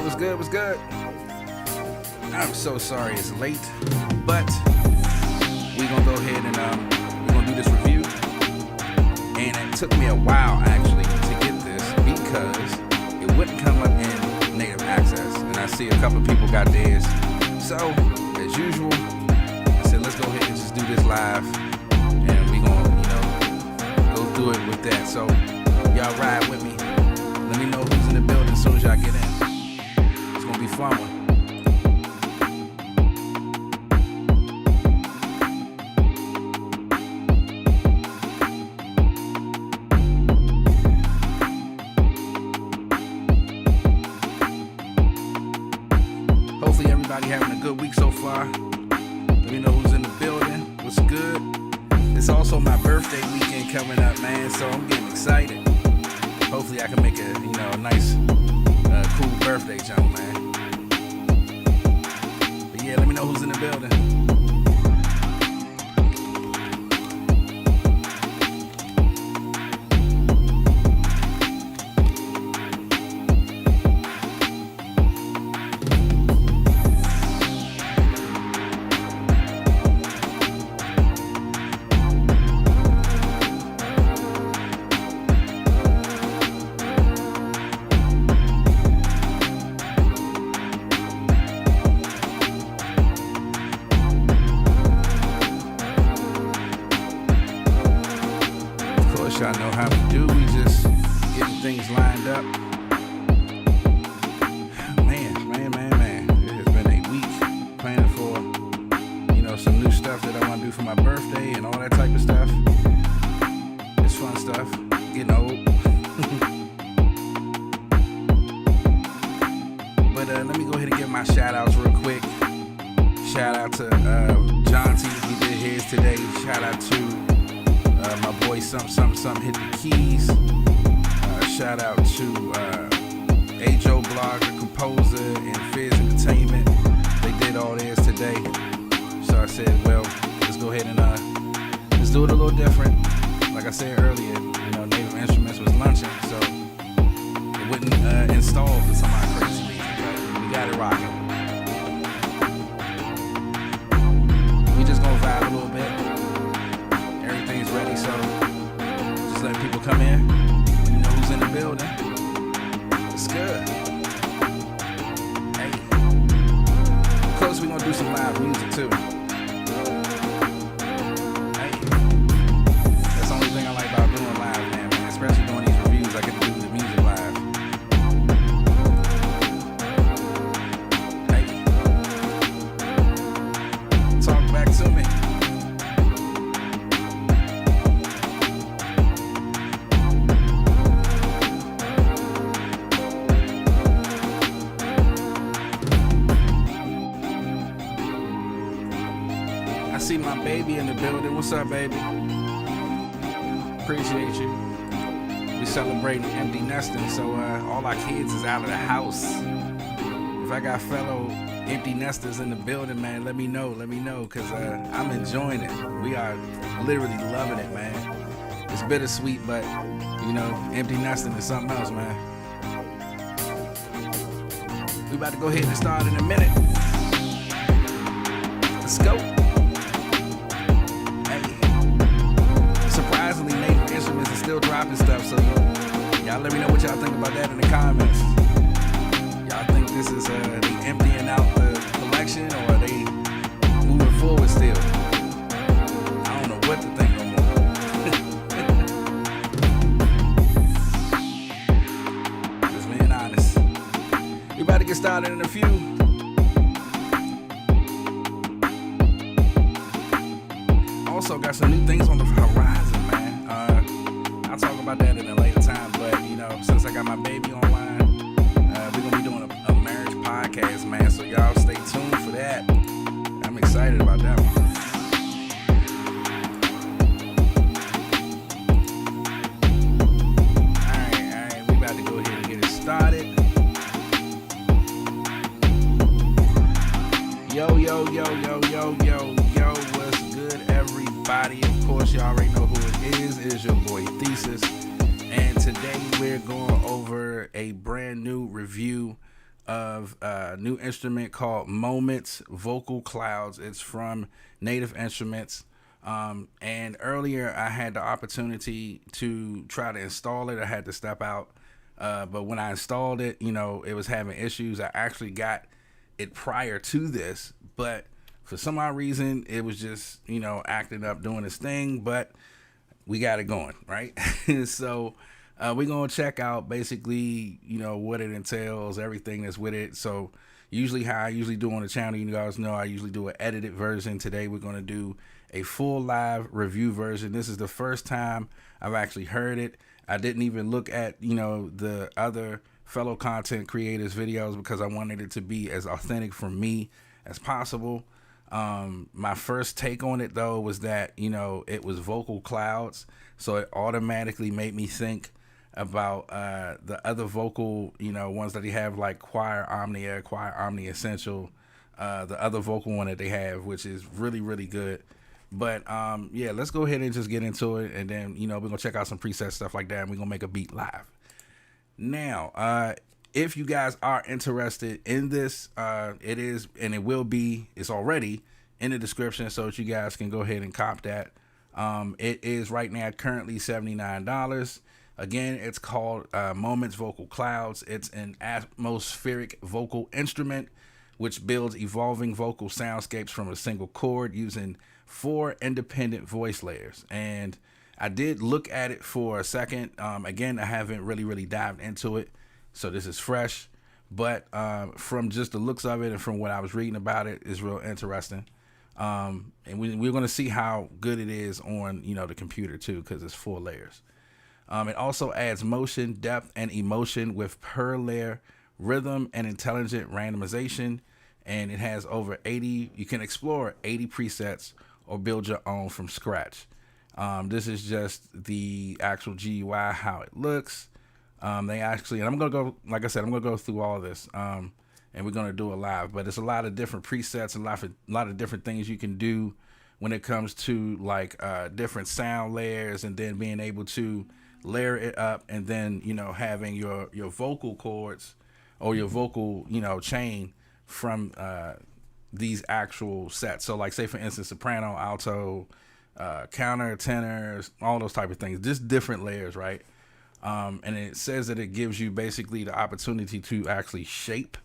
What's good? What's good? I'm so sorry it's late, but we're gonna go ahead and we're gonna do this review. And it took me a while actually to get this because it wouldn't come up in native access, and I see a couple people got theirs. So as usual, I said let's go ahead and just do this live, and we gonna go through it with that. So y'all ride with me. Let me know who's in the building as soon as y'all get in. It's gonna be fun one. Hopefully everybody having a good week so far. Let me know who's in the building. What's good? It's also my birthday weekend coming up, man, so I'm getting excited. Hopefully I can make a nice cool birthday jump, man. But yeah, let me know who's in the building. Y'all know how we do. We just getting things lined up. Man. It has been a week planning for, some new stuff that I want to do for my birthday and all that type of stuff. It's fun stuff. Getting old. But let me go ahead and give my shout outs real quick. Shout out to John T. He did his today. Shout out to my boy something hit the keys. Shout out to Ajo Blogger, Composer, and Fizz Entertainment. They did all theirs today. So I said, well, let's go ahead and let's do it a little different. Like I said earlier, Native Instruments was lunching, so it wouldn't install for some odd crazy reason, but we got it rocking. We just gonna vibe a little bit. Everything's ready, so just letting people come in. You know who's in the building. It's good. Hey. Of course, we're gonna do some live music too. Hey. That's the only thing I like about doing live, man. Especially doing these reviews, I get to do the music live. Hey. Talk back to me. I see my baby in the building. What's up, baby? Appreciate you. We celebrating empty nesting, so all our kids is out of the house. If I got fellow empty nesters in the building, man, let me know, because I'm enjoying it. We are literally loving it, man. It's bittersweet, but, empty nesting is something else, man. We about to go ahead and start in a minute. Let's go. Surprisingly, Native Instruments is still dropping stuff, so y'all let me know what y'all think about that in the comments. Y'all think this is they emptying out the collection, or are they moving forward still? I don't know what to think no more. Just being honest. We about to get started in a few. Also got some new things on the horizon, man. I'll talk about that in a later time, but since I got my baby online, we're gonna be doing a marriage podcast, man, so y'all stay tuned for that. I'm excited about that one. Alright, we about to go ahead and get it started. Yo, what's good, everybody? Of course, y'all already know who it is. It is your boy Thesis, and today we're going over a brand new review of a new instrument called Moments Vocal Clouds. It's from Native Instruments. And earlier I had the opportunity to try to install it. I had to step out. But when I installed it, it was having issues. I actually got it prior to this, but for some odd reason, it was just, acting up, doing its thing. But we got it going, right? So we're going to check out basically, what it entails, everything that's with it. So usually how I usually do on the channel, you guys know I usually do an edited version. Today we're going to do a full live review version. This is the first time I've actually heard it. I didn't even look at, the other fellow content creators videos because I wanted it to be as authentic from me as possible. My first take on it though was that, it was vocal clouds. So it automatically made me think about the other vocal, ones that they have, like Choir Omnia, Choir Omnia Essential, the other vocal one that they have, which is really, really good. But yeah, let's go ahead and just get into it, and then we're gonna check out some preset stuff like that, and we're gonna make a beat live. Now, if you guys are interested in this, it is, and it will be, it's already in the description, so that you guys can go ahead and cop that. It is right now currently $79. Again, it's called Moments Vocal Clouds. It's an atmospheric vocal instrument which builds evolving vocal soundscapes from a single chord using 4 independent voice layers. And I did look at it for a second. Again, I haven't really dived into it, so this is fresh. But from just the looks of it and from what I was reading about it, is real interesting. And we're going to see how good it is on the computer too, because it's 4 layers. It also adds motion, depth, and emotion with per layer rhythm and intelligent randomization. And it has over 80, you can explore 80 presets or build your own from scratch. This is just the actual GUI, how it looks. They actually, and I'm going to go, like I said, I'm going to go through all of this, and we're going to do it live. But it's a lot of different presets, a lot of different things you can do when it comes to like different sound layers, and then being able to layer it up, and then having your vocal cords or your vocal chain from these actual sets. So like, say for instance, soprano, alto, counter, tenors, all those type of things, just different layers, right? And it says that it gives you basically the opportunity to actually shape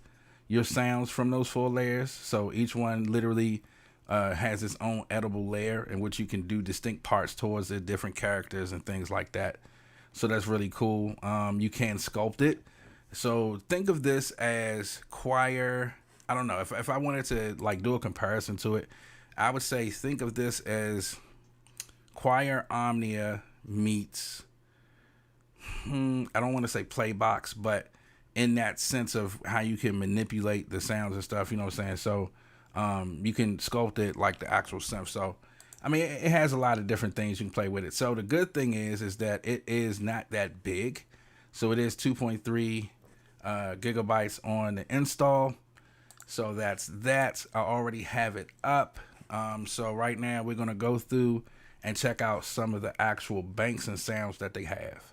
your sounds from those 4 layers. So each one literally has its own edible layer in which you can do distinct parts towards it, different characters and things like that. So that's really cool. You can sculpt it. So think of this as choir. I don't know if I wanted to like do a comparison to it, I would say think of this as Choir Omnia meets, I don't want to say Playbox, but in that sense of how you can manipulate the sounds and stuff, you know what I'm saying? So you can sculpt it like the actual synth. So I mean, it has a lot of different things you can play with it. So the good thing is that it is not that big. So it is 2.3 gigabytes on the install. So that's that. I already have it up. So right now we're going to go through and check out some of the actual banks and sounds that they have.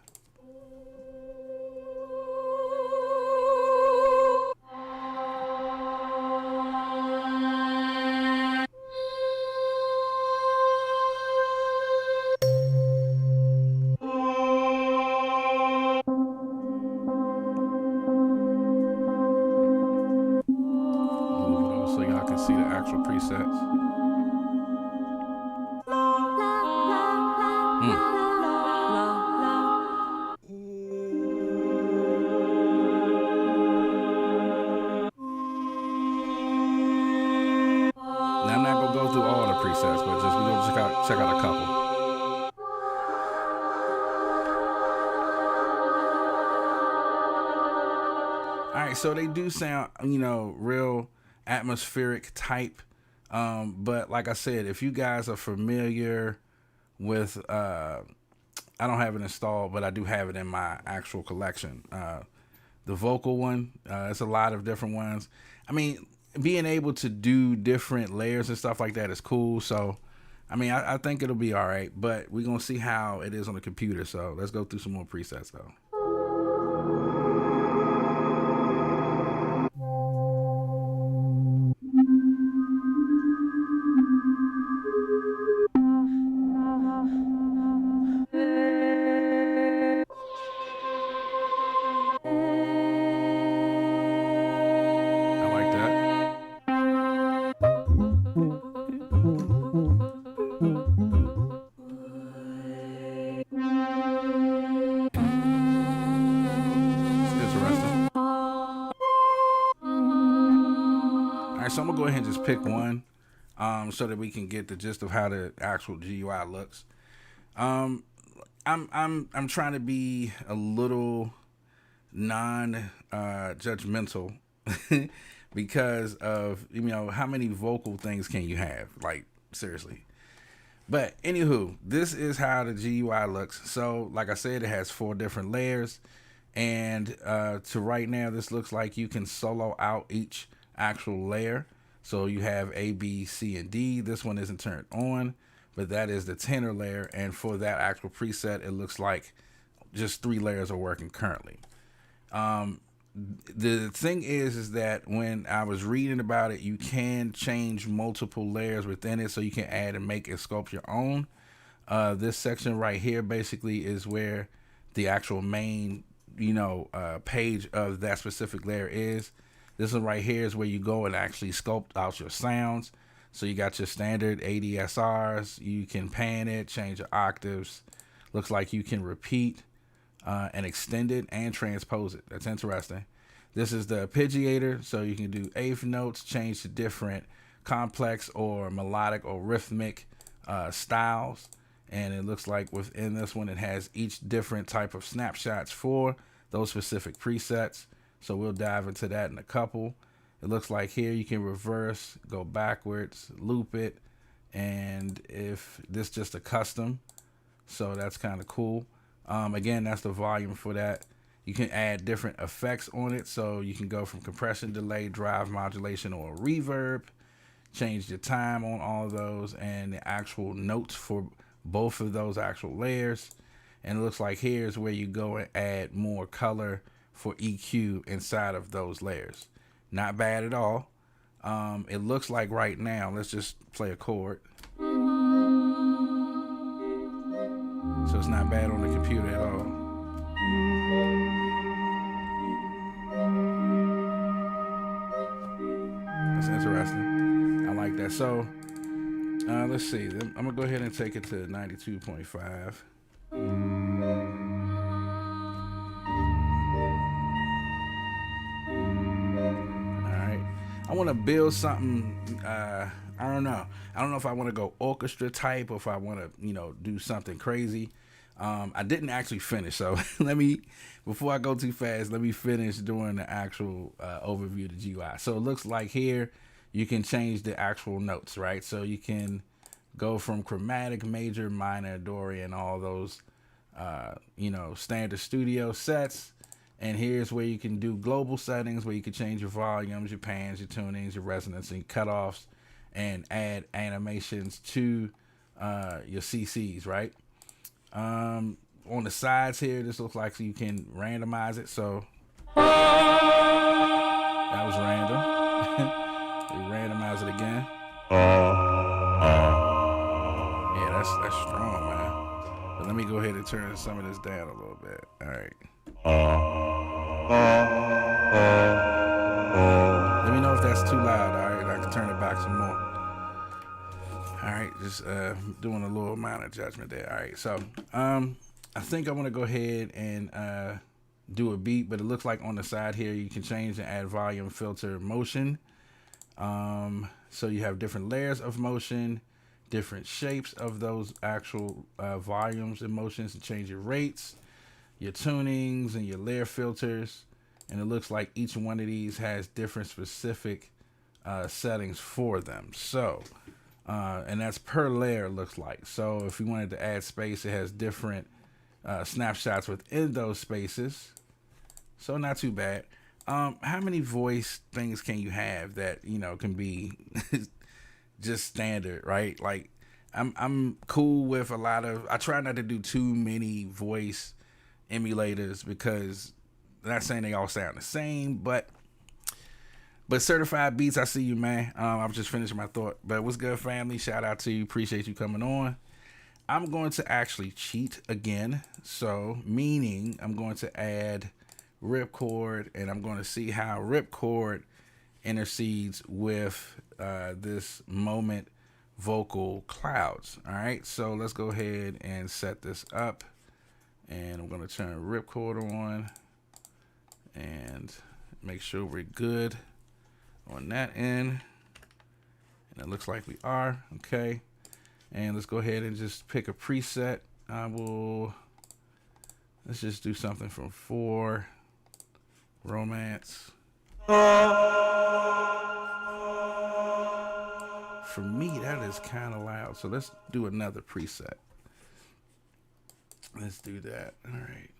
So y'all can see the actual presets. Now I'm not gonna go through all the presets, but just we're gonna check out a couple. All right, so they do sound, real atmospheric type. But like I said, if you guys are familiar with, I don't have it installed, but I do have it in my actual collection. The vocal one, it's a lot of different ones. I mean, being able to do different layers and stuff like that is cool. So, I mean, I think it'll be all right, but we're going to see how it is on the computer. So let's go through some more presets though. right, so I'm gonna go ahead and just pick one, so that we can get the gist of how the actual GUI looks. Um, I'm trying to be a little non judgmental because of how many vocal things can you have? Like seriously. But anywho, this is how the GUI looks. So like I said, it has 4 different layers, and to right now, this looks like you can solo out each actual layer. So you have A, B, C, and D. This one isn't turned on, but that is the tenor layer, and for that actual preset, it looks like just 3 layers are working currently. The thing is that when I was reading about it, you can change multiple layers within it, so you can add and make and sculpt your own. This section right here basically is where the actual main, page of that specific layer is. This one right here is where you go and actually sculpt out your sounds. So you got your standard ADSRs. You can pan it, change your octaves. Looks like you can repeat and extend it and transpose it. That's interesting. This is the arpeggiator, so you can do eighth notes, change to different complex or melodic or rhythmic styles. And it looks like within this one, it has each different type of snapshots for those specific presets. So we'll dive into that in a couple. It looks like here you can reverse, go backwards, loop it, and if this just a custom, so that's kind of cool. Again, that's the volume for that. You can add different effects on it, so you can go from compression, delay, drive, modulation, or reverb. Change the time on all of those and the actual notes for both of those actual layers. And it looks like here's where you go and add more color for EQ inside of those layers. Not bad at all. It looks like right now, let's just play a chord. So it's not bad on the computer at all. That's interesting. I like that. So let's see. I'm gonna go ahead and take it to 92.5. I want to build something. I don't know. I don't know if I want to go orchestra type or if I want to, do something crazy. I didn't actually finish, so before I go too fast, let me finish doing the actual overview of the GUI. So it looks like here you can change the actual notes, right? So you can go from chromatic, major, minor, Dorian, all those, standard studio sets. And here's where you can do global settings, where you can change your volumes, your pans, your tunings, your resonance, and cutoffs, and add animations to your CCs, right? On the sides here, this looks like you can randomize it. So that was random. You randomize it again. Yeah, that's strong, man. But let me go ahead and turn some of this down a little bit. All right. Let me know if that's too loud. All right, I can turn it back some more. All right, just doing a little amount of judgment there. All right, so I think I want to go ahead and do a beat, but it looks like on the side here you can change and add volume, filter, motion. So you have different layers of motion, different shapes of those actual volumes and motions to change your rates, your tunings, and your layer filters. And it looks like each one of these has different specific settings for them. So, and that's per layer, it looks like. So if we wanted to add space, it has different snapshots within those spaces. So not too bad. How many voice things can you have that, can be just standard, right? Like I'm cool with a lot of, I try not to do too many voice emulators because I'm not saying they all sound the same, but Certified Beats, I see you, man. I was just finishing my thought. But what's good, family? Shout out to you. Appreciate you coming on. I'm going to actually cheat again. So, meaning I'm going to add Ripchord, and I'm going to see how Ripchord intercedes with this moment vocal clouds. All right, so let's go ahead and set this up. And I'm going to turn Ripchord on and make sure we're good on that end. And it looks like we are. Okay. And let's go ahead and just pick a preset. Let's just do something from 4. Romance. For me, that is kind of loud. So let's do another preset. Let's do that. All right.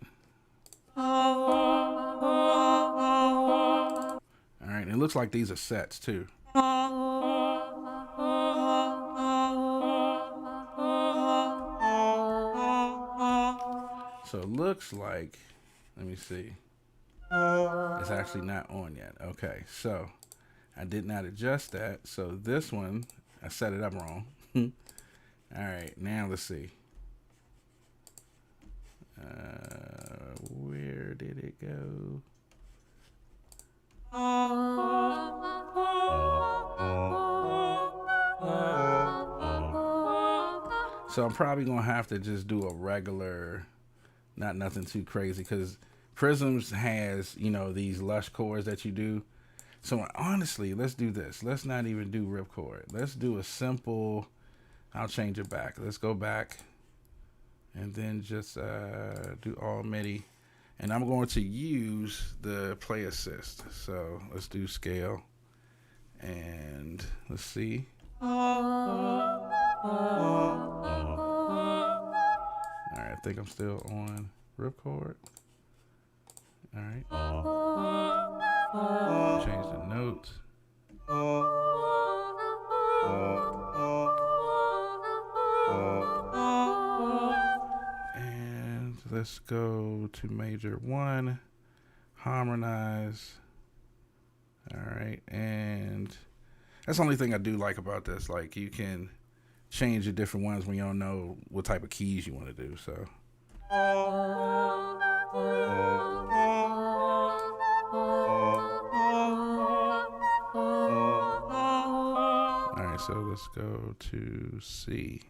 All right. It looks like these are sets too. So it looks like, let me see. It's actually not on yet. Okay. So I did not adjust that. So this one, I set it up wrong. All right. Now let's see. Where did it go? So I'm probably gonna have to just do a regular, not nothing too crazy, because Prisms has, you know, these lush chords that you do. So honestly, let's do this. Let's not even do Ripchord. Let's do a simple, I'll change it back. Let's go back and then just do all MIDI. And I'm going to use the play assist. So let's do scale. And let's see. All right, I think I'm still on Ripchord. All right. Change the notes. And let's go to major 1, harmonize. All right, and that's the only thing I do like about this. Like, you can change the different ones when you don't know what type of keys you want to do. So. All right, so let's go to C.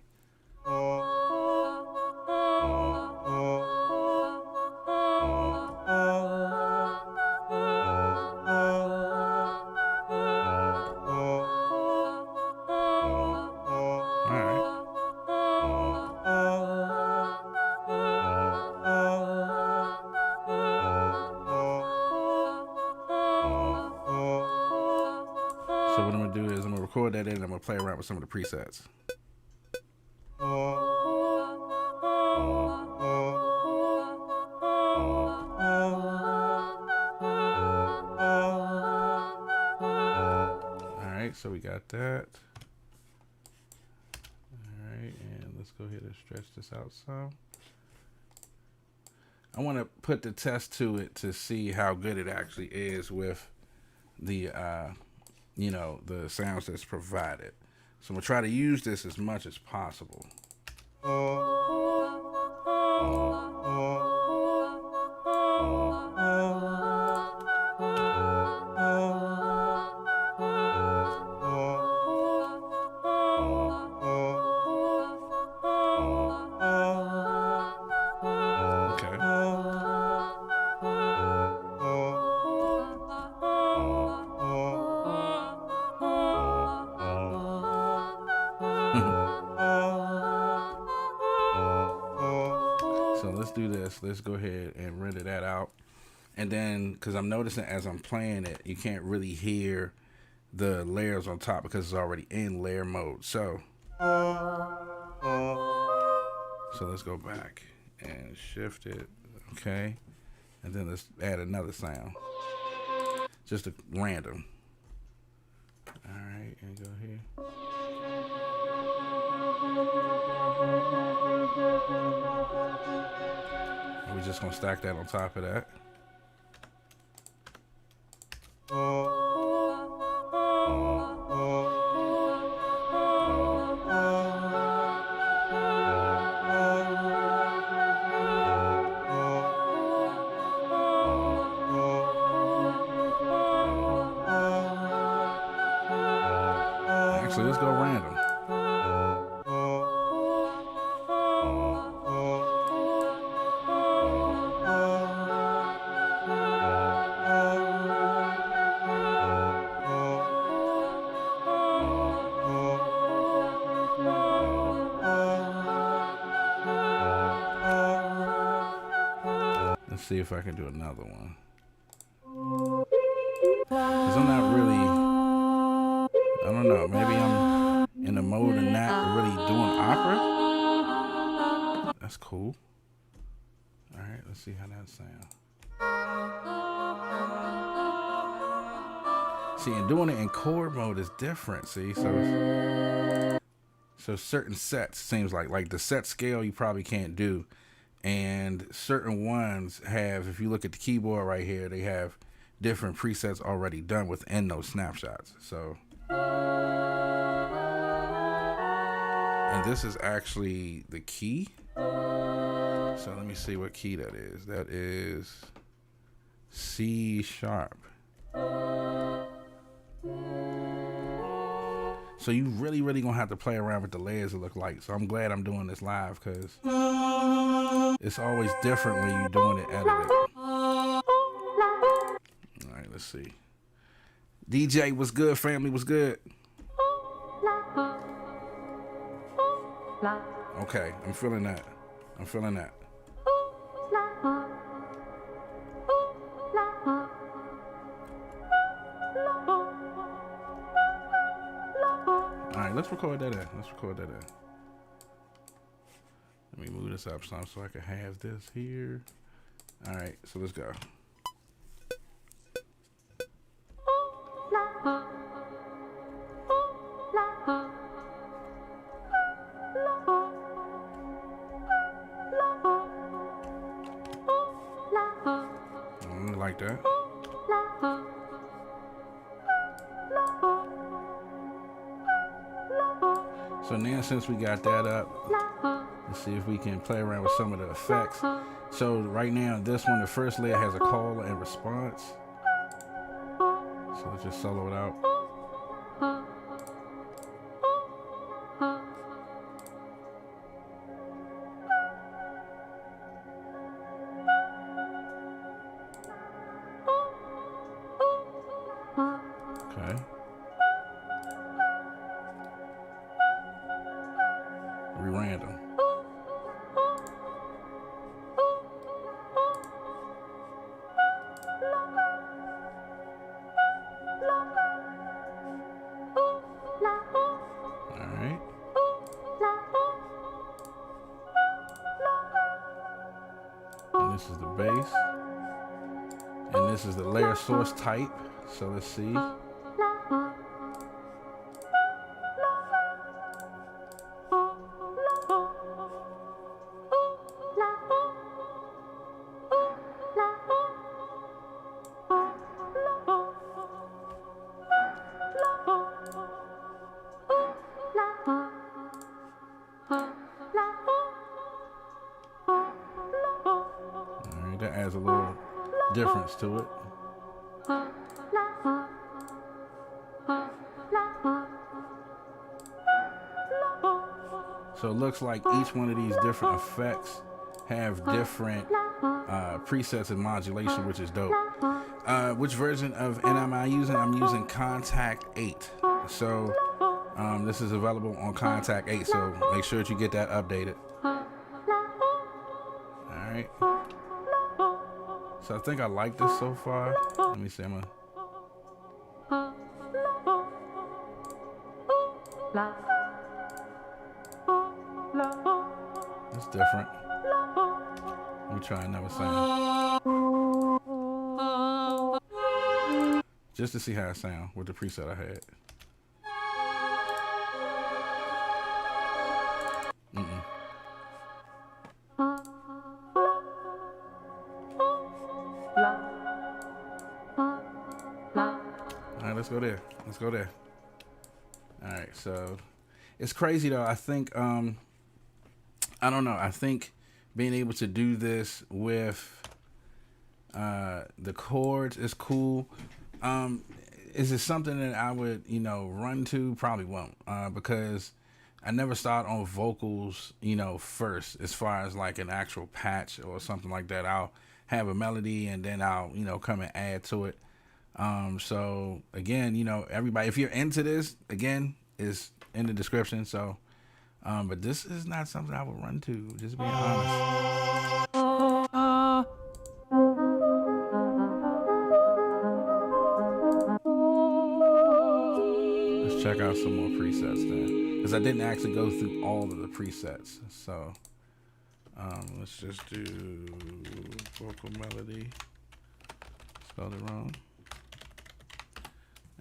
So what I'm gonna do is I'm gonna record that in and I'm gonna play around with some of the presets. Alright, so we got that. Alright, and let's go ahead and stretch this out some. I want to put the test to it to see how good it actually is with the you know, the sounds that's provided. So I'm gonna try to use this as much as possible. So let's do this. Let's go ahead and render that out. And then, because I'm noticing as I'm playing it, you can't really hear the layers on top because it's already in layer mode. So let's go back and shift it. Okay. And then let's add another sound. Just a random. All right, and go here. And we're just gonna stack that on top of that. Actually, let's go random. see if I can do another one. Because I'm not really, I don't know, maybe I'm in the mode of not really doing opera. That's cool. All right, let's see how that sounds. See, and doing it in chord mode is different, see? So certain sets seems like the set scale you probably can't do. And certain ones have, if you look at the keyboard right here, they have different presets already done within those snapshots. So, and this is actually the key. So let me see what key that is. That is C sharp. So you really gonna have to play around with the layers to look like. So I'm glad I'm doing this live because it's always different when you're doing it edited. All right, let's see. DJ, what's good? Family, what's good? Okay, I'm feeling that. I'm feeling that. All right, let's record that in. Let's record that in. Let me move this up some so I can have this here. All right, so let's go. Like that. So now since we got that up, let's see if we can play around with some of the effects. So right now, this one, the first layer has a call and response. So let's just solo it out. Okay. Re-random. Alright. And this is the bass. And this is the layer source type. So let's see. That adds a little difference to it. So it looks like each one of these different effects have different presets and modulation, which is dope. Which version of N am I using? I'm using Contact 8. So this is available on Contact 8. So make sure that you get that updated. Alright. So I think I like this so far. Let me see. It's different. Let me try another sound. Just to see how it sounds with the preset I had. Alright, let's go there. Let's go there. Alright, so it's crazy though. I think I don't know. I think being able to do this with the chords is cool. Is it something that I would, run to? Probably won't, because I never start on vocals, first, as far as like an actual patch or something like that. I'll have a melody and then I'll, come and add to it. So again, everybody, if you're into this, again, is in the description. So, but this is not something I would run to, just being honest. let's check out some more presets then, because I didn't actually go through all of the presets. So let's just do vocal melody. Spelled it wrong.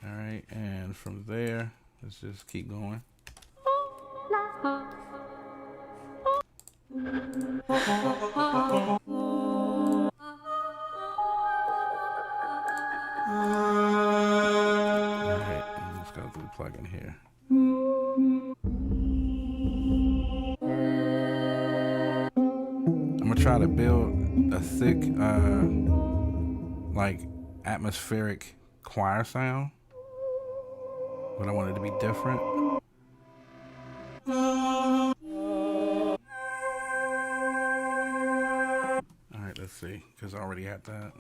All right, and from there, let's just keep going. Alright, let's go through the plugin here. I'm gonna try to build a thick, like atmospheric choir sound, but I want it to be different. Alright, let's see, because I already had that.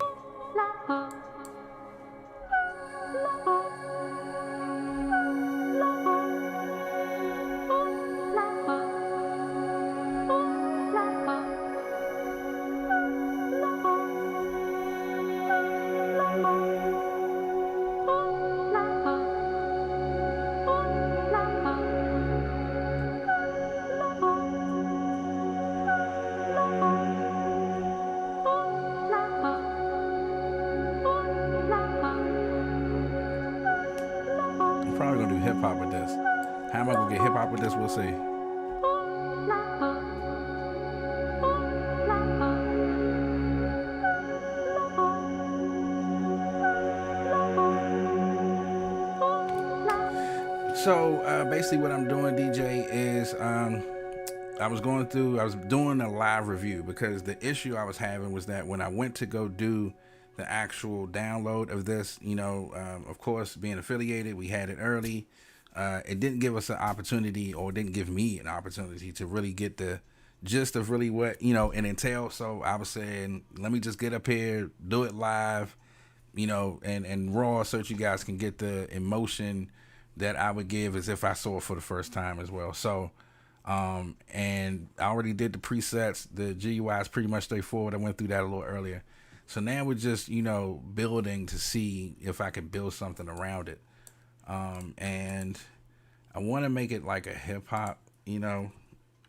Probably gonna do hip hop with this. How am I gonna get hip hop with this? We'll see. So basically, what I'm doing, DJ, is I was doing a live review, because the issue I was having was that when I went to go do the actual download of this, you know, of course, being affiliated, we had it early. It didn't give us an opportunity, or didn't give me an opportunity to really get the gist of really what, you know, it entails. So I was saying, let me just get up here, do it live, you know, and raw, so that you guys can get the emotion that I would give as if I saw it for the first time as well. So, and I already did the presets. The GUI is pretty much straightforward. I went through that a little earlier. So now we're just, you know, building to see if I can build something around it. And I want to make it like a hip hop, you know,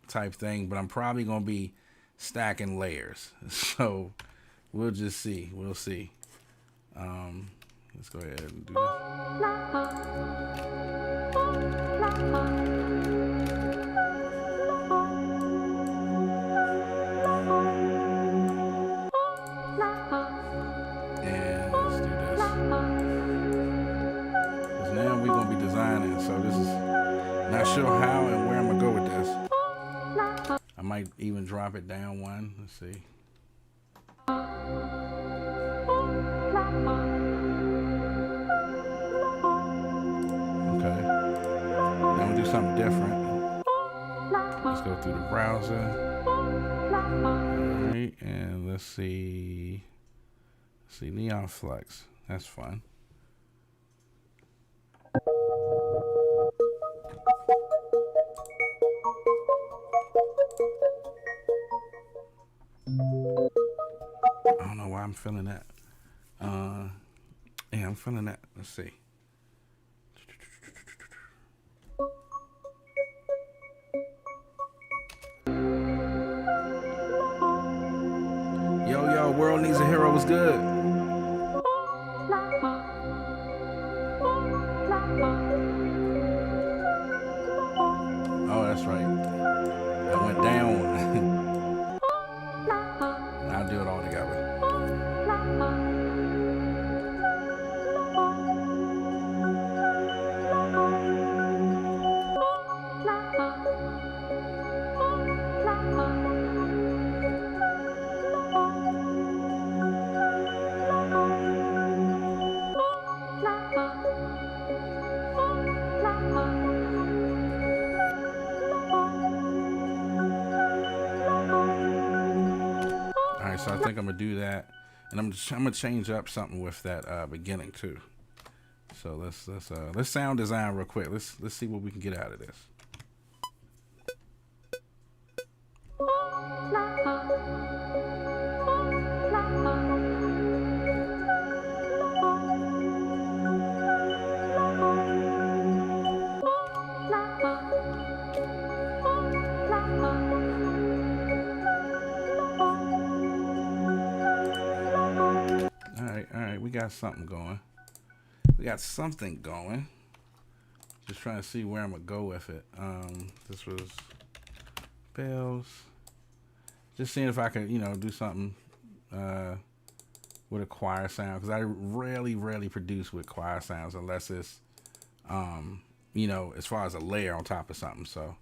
type thing, but I'm probably going to be stacking layers. So we'll just see. We'll see. Let's go ahead and do Not sure how and where I'm gonna go with this. I might even drop it down one. Let's see. Okay. Now we'll do something different. Let's go through the browser. Alright, and let's see. Neon Flex. That's fun. I don't know why I'm feeling that. Yeah, I'm feeling that. Let's see. Yo, world needs a hero. What's good? Oh, that's right. I went down. I'll do it all together. So I think I'm gonna do that, and I'm gonna change up something with that beginning too. So let's sound design real quick. Let's see what we can get out of this. got something going. We got something going. Just trying to see where I'm gonna go with it. This was bells. Just seeing if I could, do something with a choir sound, because I rarely produce with choir sounds unless it's, as far as a layer on top of something. So.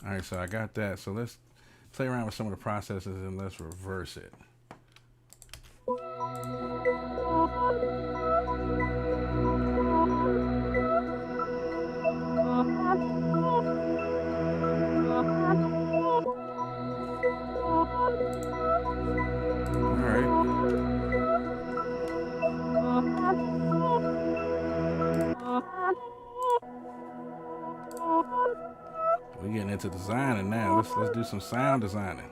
All right, so I got that. So let's play around with some of the processes and let's reverse it. We're getting into designing now. Let's do some sound designing.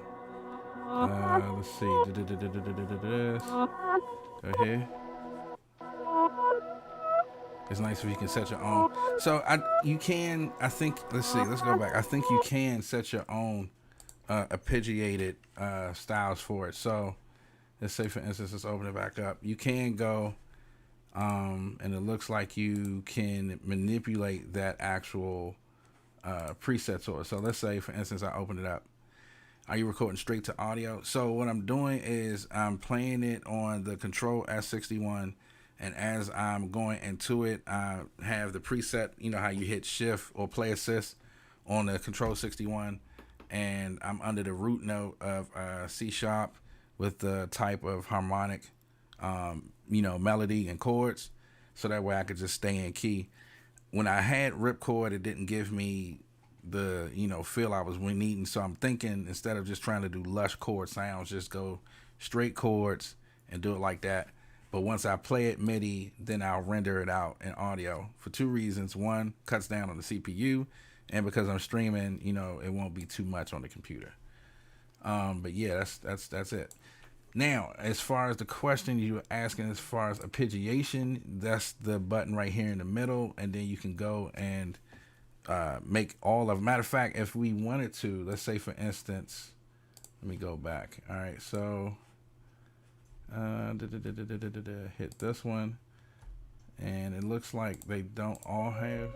Let's see. This. Go ahead. It's nice if you can set your own. So you can. I think. Let's see. Let's go back. I think you can set your own arpeggiated styles for it. So let's say, for instance, let's open it back up. You can go, and it looks like you can manipulate that actual preset source. So let's say, for instance, I open it up. Are you recording straight to audio? So what I'm doing is I'm playing it on the Control S61, and as I'm going into it, I have the preset, how you hit shift or play assist on the Control 61, and I'm under the root note of C# with the type of harmonic, melody and chords, so that way I could just stay in key. When I had Ripchord, it didn't give me the feel I was needing, so I'm thinking, instead of just trying to do lush chord sounds, just go straight chords and do it like that. But once I play it MIDI, then I'll render it out in audio for two reasons. One, cuts down on the CPU, and because I'm streaming, it won't be too much on the computer. But yeah, that's it. Now, as far as the question you were asking, as far as arpeggiation, that's the button right here in the middle, and then you can go and make all of. Matter of fact, if we wanted to, let's say, for instance, let me go back. All right, so hit this one, and it looks like they don't all have.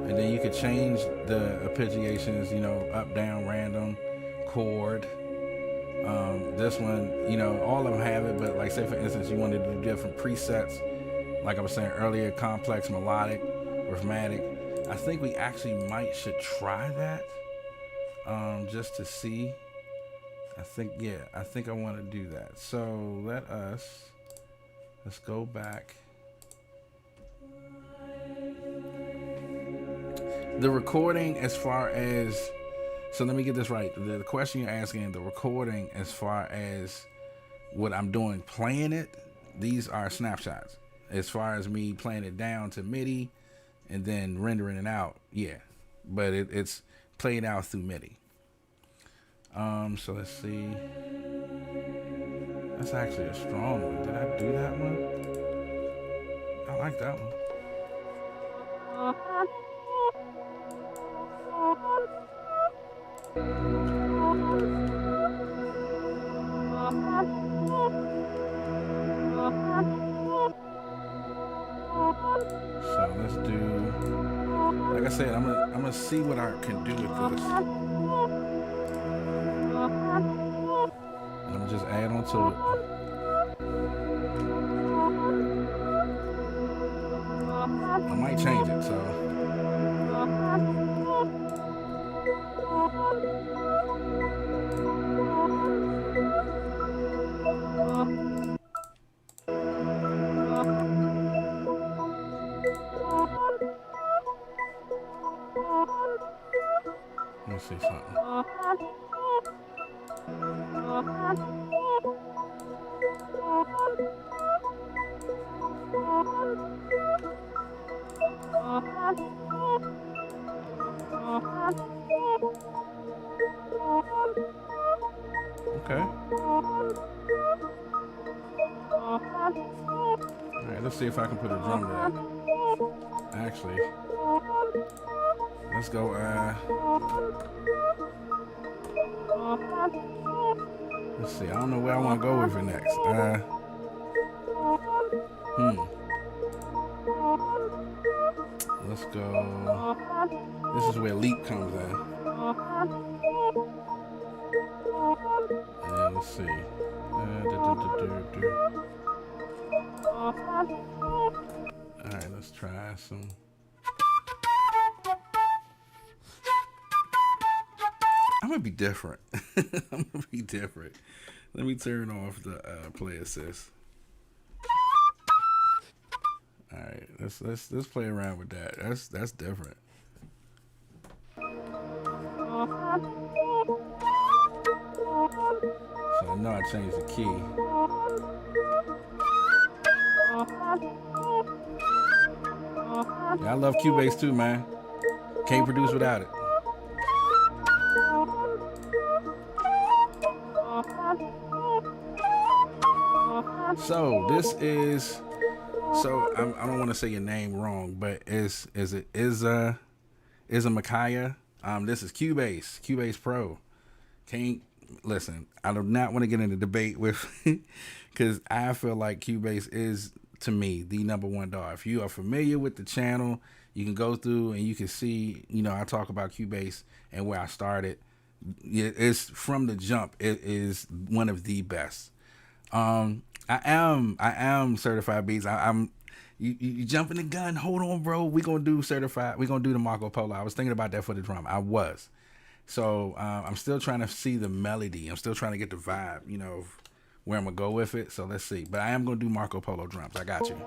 And then you could change the arpeggiations, up, down, random, chord. This one, all of them have it, but like, say for instance, you wanted to do different presets, like I was saying earlier, complex, melodic, rhythmic. I think we actually should try that, just to see. I think I want to do that. So let's go back. The recording, as far as, so let me get this right. The question you're asking, the recording, as far as what I'm doing, playing it, these are snapshots. As far as me playing it down to MIDI and then rendering it out, yeah. But it's played out through MIDI. So let's see. That's actually a strong one. Did I do that one? I like that one. So let's do, like I said, I'm gonna see what I can do with this, and I'm gonna just add on to it. I might change it, so. Let me see something. All right, let's see if I can put a drum to that. Actually, let's go. Let's see. I don't know where I want to go with it next. Let's go. This is where leap comes in. And let's see. Alright, let's try some. I'm gonna be different. I'm gonna be different. Let me turn off the play assist. Alright, let's play around with that. That's different. So I know I changed the key. Yeah, I love Cubase too, man. Can't produce without it. So this is, I don't want to say your name wrong, but is it Izza Makaya? This is Cubase Pro. Can't listen. I do not want to get in a debate with, because I feel like Cubase is, to me, the #1 dog. If you are familiar with the channel, you can go through and you can see, I talk about Cubase and where I started. It's from the jump. It is one of the best. I am certified beats. You jumping the gun. Hold on, bro. We're gonna do certified. We're gonna do the Marco Polo. I was thinking about that for the drum. I was. So I'm still trying to see the melody. I'm still trying to get the vibe, where I'm gonna go with it. So let's see. But I am gonna do Marco Polo drums. I got you.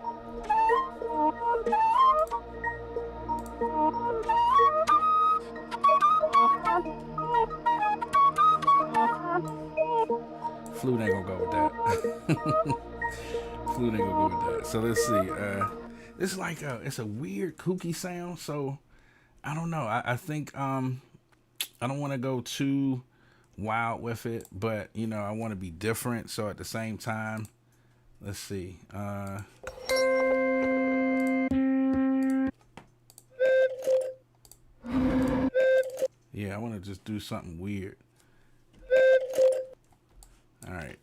Flute ain't gonna go with that. Flute ain't gonna go with that. So let's see. It's like it's a weird kooky sound. So I don't know. I think I don't want to go too wild with it, but I want to be different. So at the same time, let's see. Yeah, I want to just do something weird. All right.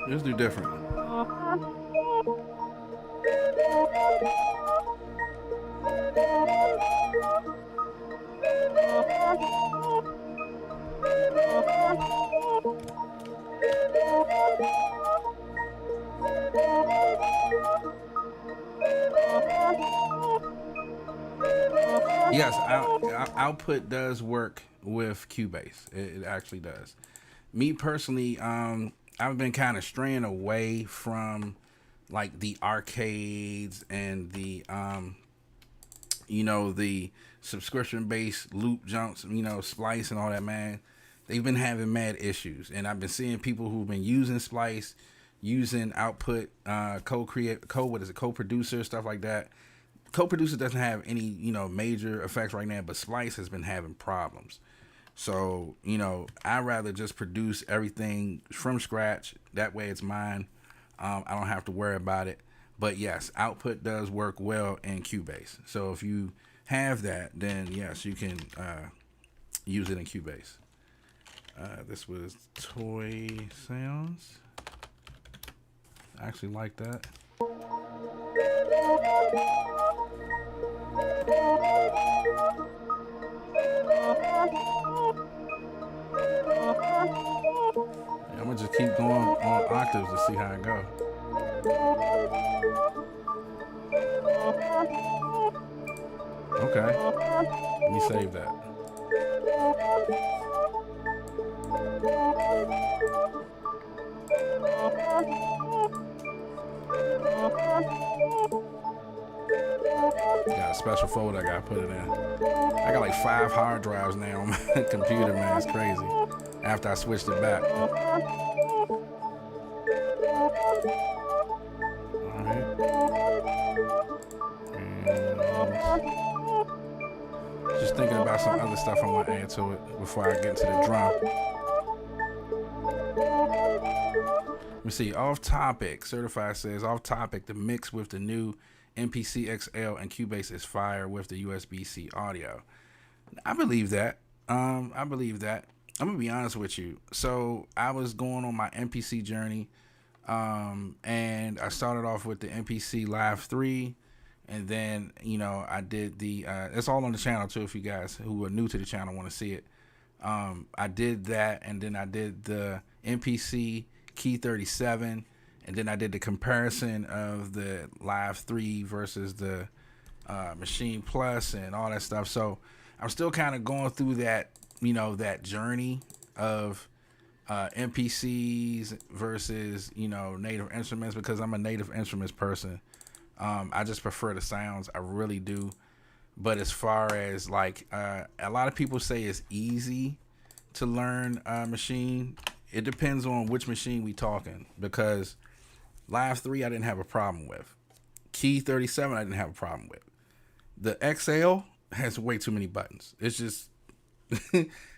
Let's do different. Yes, output does work with Cubase. It actually does. Me personally, I've been kind of straying away from like the arcades and the the subscription-based loop jumps, Splice and all that, man. They've been having mad issues, and I've been seeing people who've been using Splice, using output, co-producer, stuff like that. Co-producer doesn't have any, major effects right now, but Splice has been having problems. So, I'd rather just produce everything from scratch. That way it's mine. I don't have to worry about it. But yes, output does work well in Cubase. So if you have that, then yes, you can use it in Cubase. This was Toy Sounds. I actually like that. I'm gonna just keep going on octaves to see how it goes. Okay. Let me save that. Got a special folder I gotta put it in. I got like 5 hard drives now on my computer, man. It's crazy. After I switched it back. Alright. Just thinking about some other stuff I want to add to it before I get into the drum. Let me see. Off topic. Certified says off topic. The mix with the new MPC XL and Cubase is fire with the USB-C audio. I believe that. I believe that. I'm gonna be honest with you. So I was going on my MPC journey, and I started off with the MPC Live 3, and then I did the. It's all on the channel too. If you guys who are new to the channel want to see it, I did that, and then I did the MPC Key 37. And then I did the comparison of the Live 3 versus the Machine Plus and all that stuff. So I'm still kind of going through that, that journey of MPCs versus, native instruments, because I'm a native instruments person. I just prefer the sounds. I really do. But as far as like, a lot of people say it's easy to learn Machine. It depends on which machine we talking, because Live 3 I didn't have a problem with. Key 37 I didn't have a problem with. The XL has way too many buttons. It's just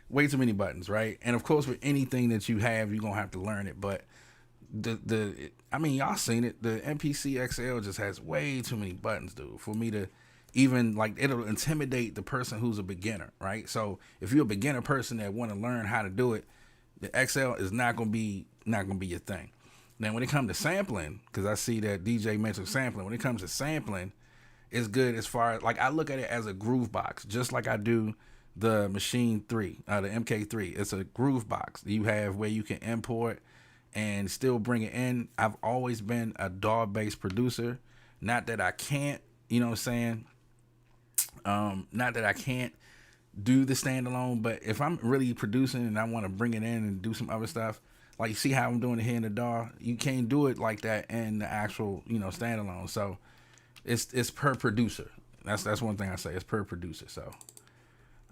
way too many buttons, right? And of course with anything that you have, you're gonna have to learn it. But y'all seen it. The MPC XL just has way too many buttons, dude, for me to even like, it'll intimidate the person who's a beginner, right? So if you're a beginner person that want to learn how to do it, the XL is not gonna be your thing. Now, when it comes to sampling, because I see that DJ mentioned sampling, when it comes to sampling, it's good as far as, like, I look at it as a groove box, just like I do the Machine 3, the MK3. It's a groove box. You have where you can import and still bring it in. I've always been a DAW-based producer. Not that I can't, you know what I'm saying? Not that I can't do the standalone, but if I'm really producing and I want to bring it in and do some other stuff, like you see how I'm doing it here in the DAW, you can't do it like that in the actual, standalone. So it's per producer. That's one thing I say. It's per producer. So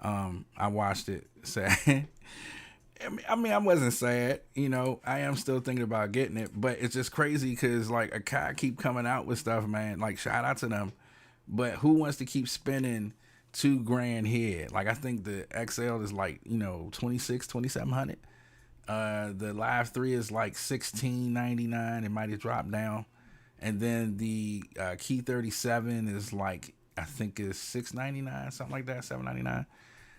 I watched it sad. I wasn't sad. I am still thinking about getting it, but it's just crazy because like Akai keep coming out with stuff, man. Like, shout out to them. But who wants to keep spending $2,000 here? Like, I think the XL is like, $2,700. The Live 3 is like $1,699. It might have dropped down. And then the Key 37 is like, I think is $699, something like that, $799.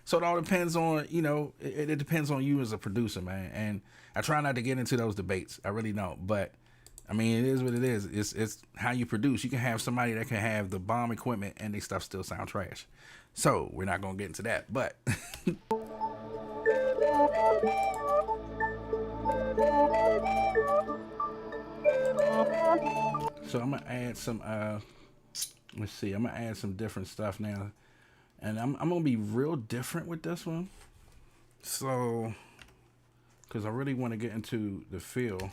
So it all depends on, it depends on you as a producer, man. And I try not to get into those debates. I really don't. But I mean, it is what it is. It's how you produce. You can have somebody that can have the bomb equipment and their stuff still sound trash. So we're not going to get into that. But so I'm gonna add some let's see, I'm gonna add some different stuff now, and I'm gonna be real different with this one, so because I really want to get into the feel.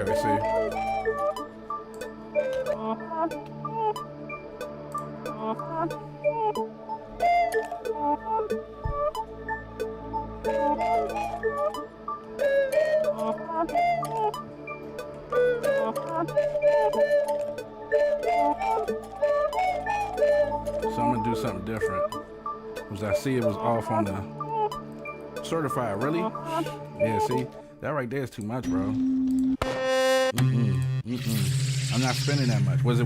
Okay, see. So I'm gonna do something different, because I see it was off on the certified. Really? Yeah, see, that right there is too much, bro. I'm not spending that much. Was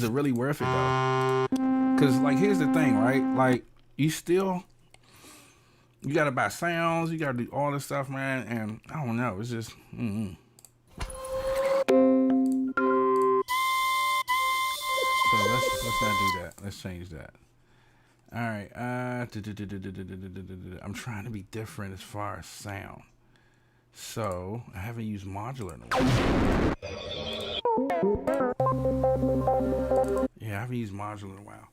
it really worth it though? Because like, here's the thing, right? Like, you gotta buy sounds, you gotta do all this stuff, man, and I don't know, it's just So let's not do that. Let's change that. All right. I'm trying to be different as far as sound. So I haven't used modular in a while. Yeah, I haven't used modular in a while.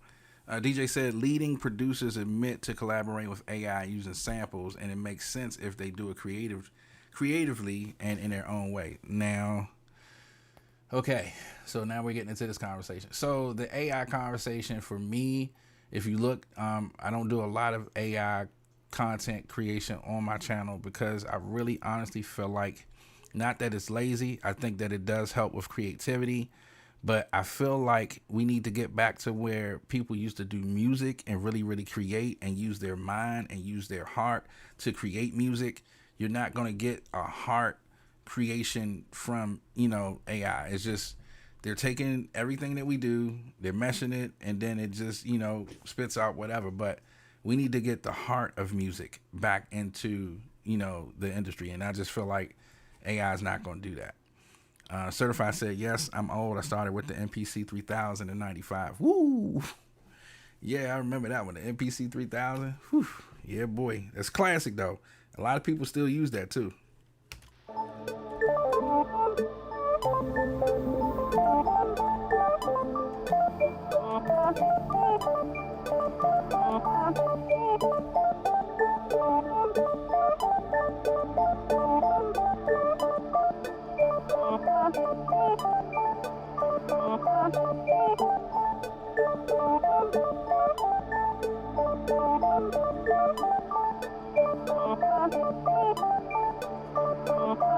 DJ said leading producers admit to collaborating with AI using samples, and it makes sense if they do it creatively and in their own way. Now, okay, so now we're getting into this conversation. So the AI conversation for me, if you look, I don't do a lot of AI content creation on my channel because I really honestly feel like, not that it's lazy, I think that it does help with creativity, but I feel like we need to get back to where people used to do music and really, really create and use their mind and use their heart to create music. You're not going to get a heart creation from, AI. It's just, they're taking everything that we do, they're meshing it, and then it just, spits out whatever. But we need to get the heart of music back into, the industry. And I just feel like AI is not going to do that. Certified said, yes, I'm old. I started with the MPC 3000 in 95. Woo! Yeah, I remember that one, the MPC 3000. Whew. Yeah, boy. That's classic, though. A lot of people still use that, too.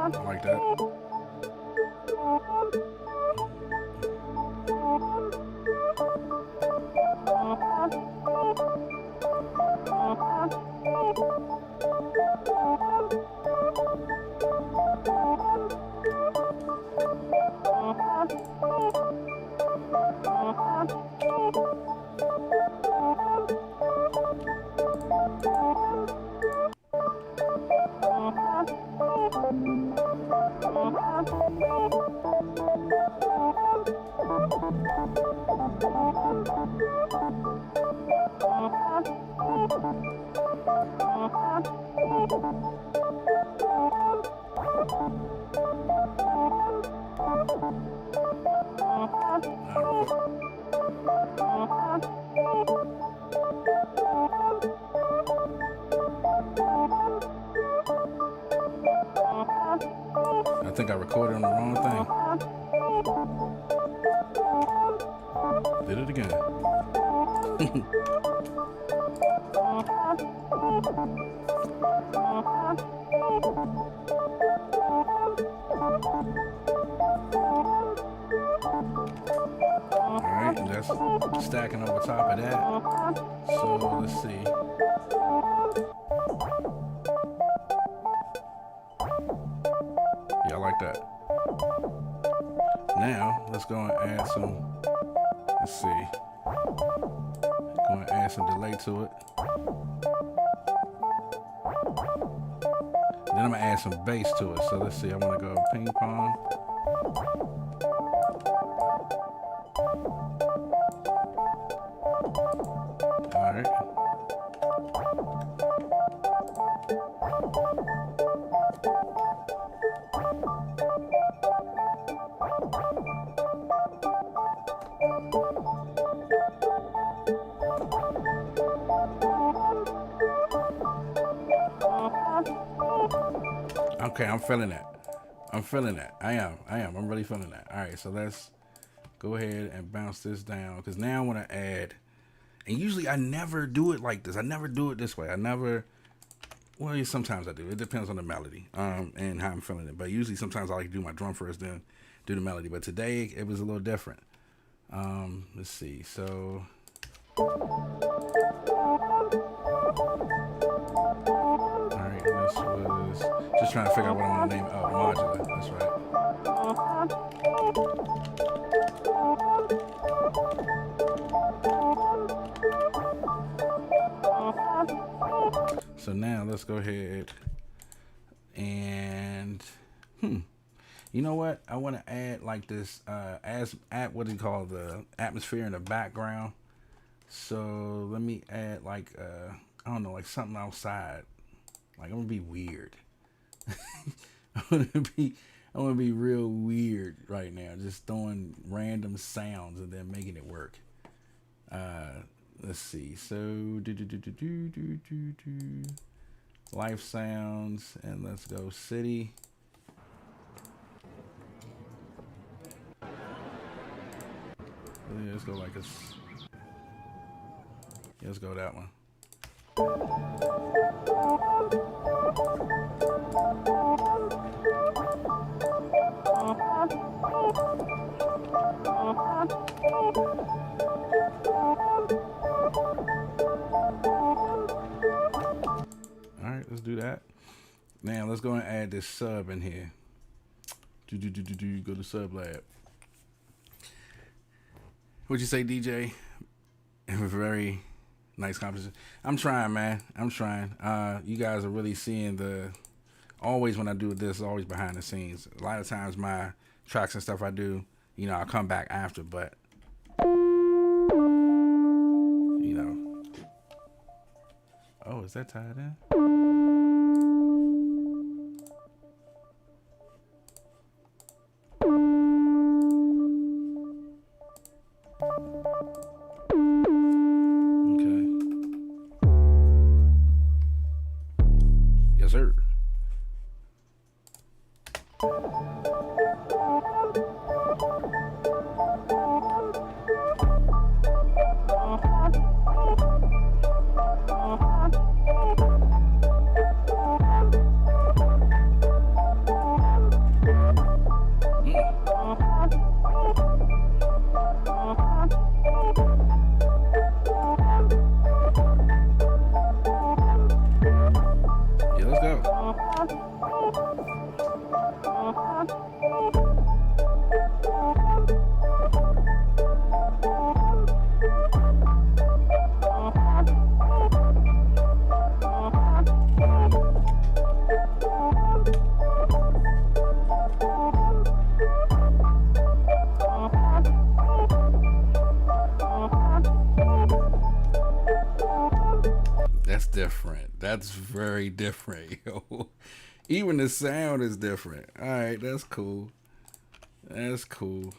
I like that. I think I recorded on the wrong thing. Did it again. Alright, and that's stacking over top of that. So let's see. Yeah, I like that. Now, let's go and add some, let's see. Go and add some delay to it. Then I'm gonna add some bass to it. So let's see, I wanna go ping pong. All right. Okay, I'm feeling that. I am. I'm really feeling that. All right, so let's go ahead and bounce this down because now I want to add, and usually I never do it like this. I never do it this way. Well, sometimes I do. It depends on the melody and how I'm feeling it. But usually sometimes I like to do my drum first, then do the melody. But today it was a little different. Let's see. So. Alright, this was just trying to figure out what I'm gonna name. Oh, modular, that's right. So now let's go ahead and you know what? I want to add like this what do you call the atmosphere in the background. So let me add like I don't know, like something outside. Like I'm gonna be weird. I'm gonna be real weird right now, just throwing random sounds and then making it work. Let's see. So life sounds, and let's go city. Let's go like this. Yeah, let's go that one. All right, let's do that. Now let's go and add this sub in here. Go to sub lab. What'd you say, DJ? Very nice composition. I'm trying, man. I'm trying. You guys are really seeing the. Always when I do this, always behind the scenes. A lot of times my tracks and stuff I do, you know, I'll come back after, but you know. Oh, is that tied in? Okay. Yes, sir. That's different. That's very different, yo. Even the sound is different. All right, that's cool. That's cool.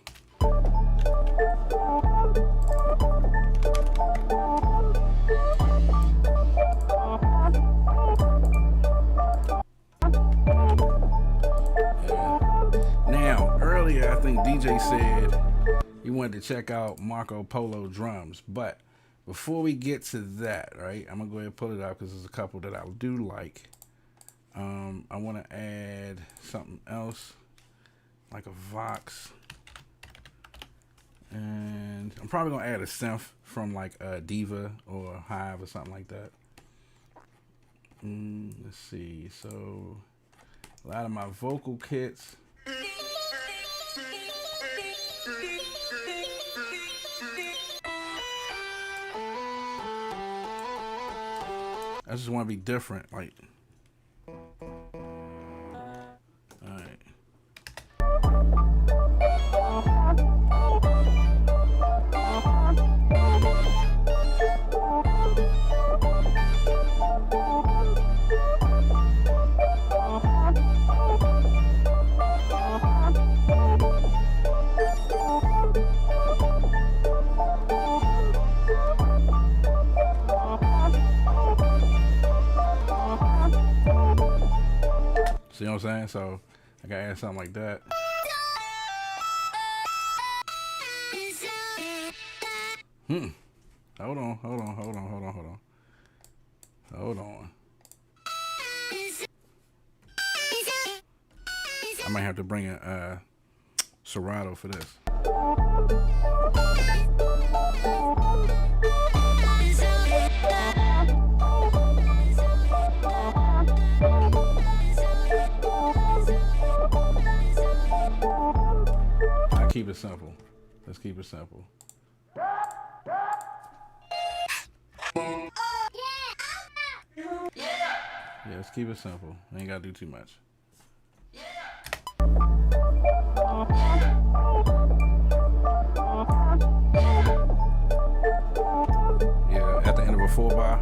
Now, earlier I think DJ said he wanted to check out Marco Polo drums, but before we get to that, right, I'm gonna go ahead and pull it out because there's a couple that I do like. I want to add something else, like a Vox, and I'm probably gonna add a synth from like a Diva or Hive or something like that. Let's see. So a lot of my vocal kits. I just want to be different, like. Alright. See what I'm saying? So I gotta add something like that. Hold on. I might have to bring a Serato for this. I'll keep it simple. Let's keep it simple. Yeah, let's keep it simple. I ain't gotta do too much. 4-bar.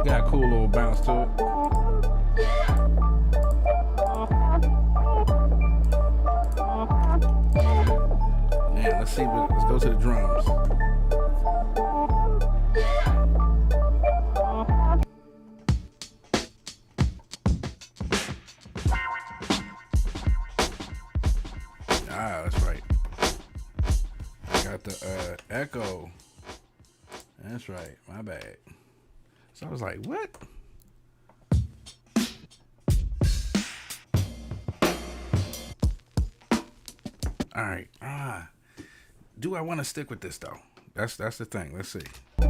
Got a cool little bounce to it. Yeah, let's go to the drums. Ah, that's right. I got the echo. That's right, my bad. So I was like, what? All right. Do I want to stick with this though? That's the thing. Let's see. I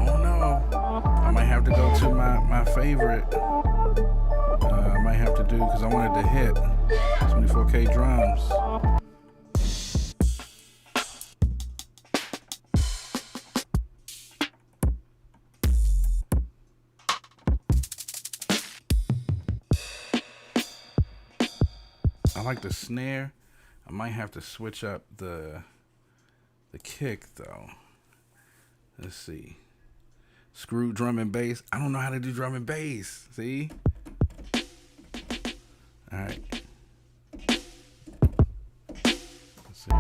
don't know. I might have to go to my favorite. I might have to do, because I wanted to hit 24K drums. I like the snare. I might have to switch up the kick though. Let's see. Screw drum and bass. I don't know how to do drum and bass. See? All right. Let's see.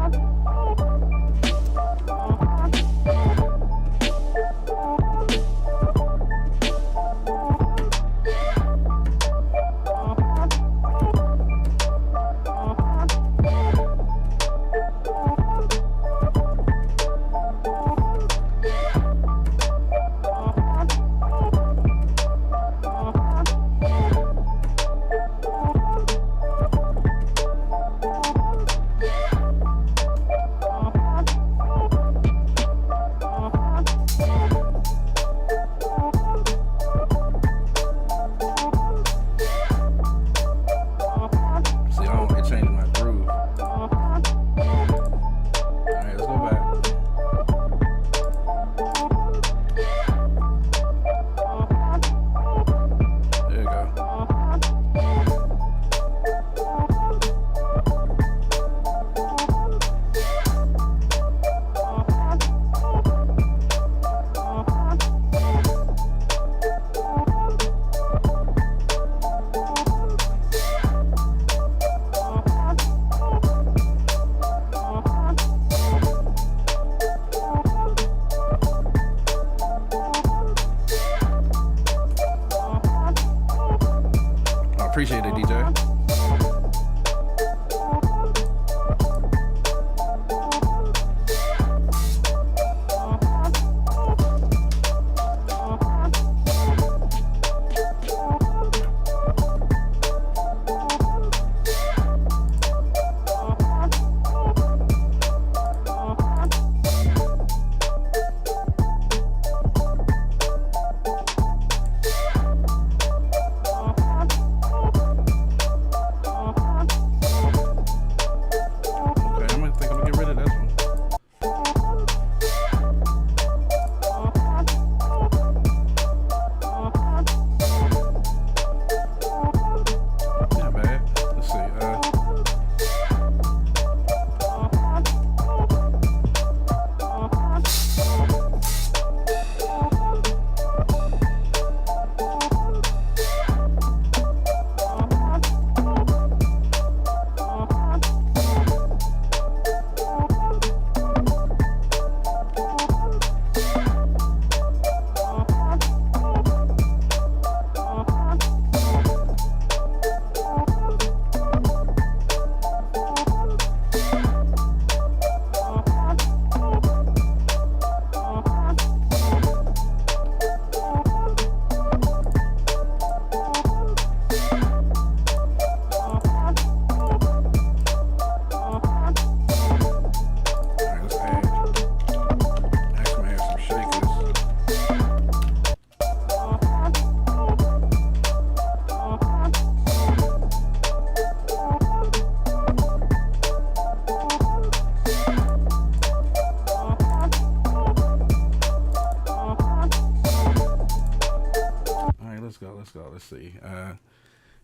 go. Let's go. Let's see.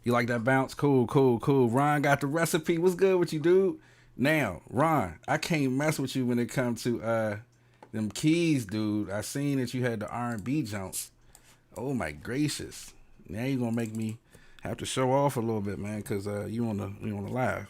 You like that bounce? Cool, cool, cool. Ron got the recipe. What's good with you, dude? Now, Ron, I can't mess with you when it comes to them keys, dude. I seen that you had the R&B jumps. Oh my gracious! Now you're gonna make me have to show off a little bit, man, because you on the live.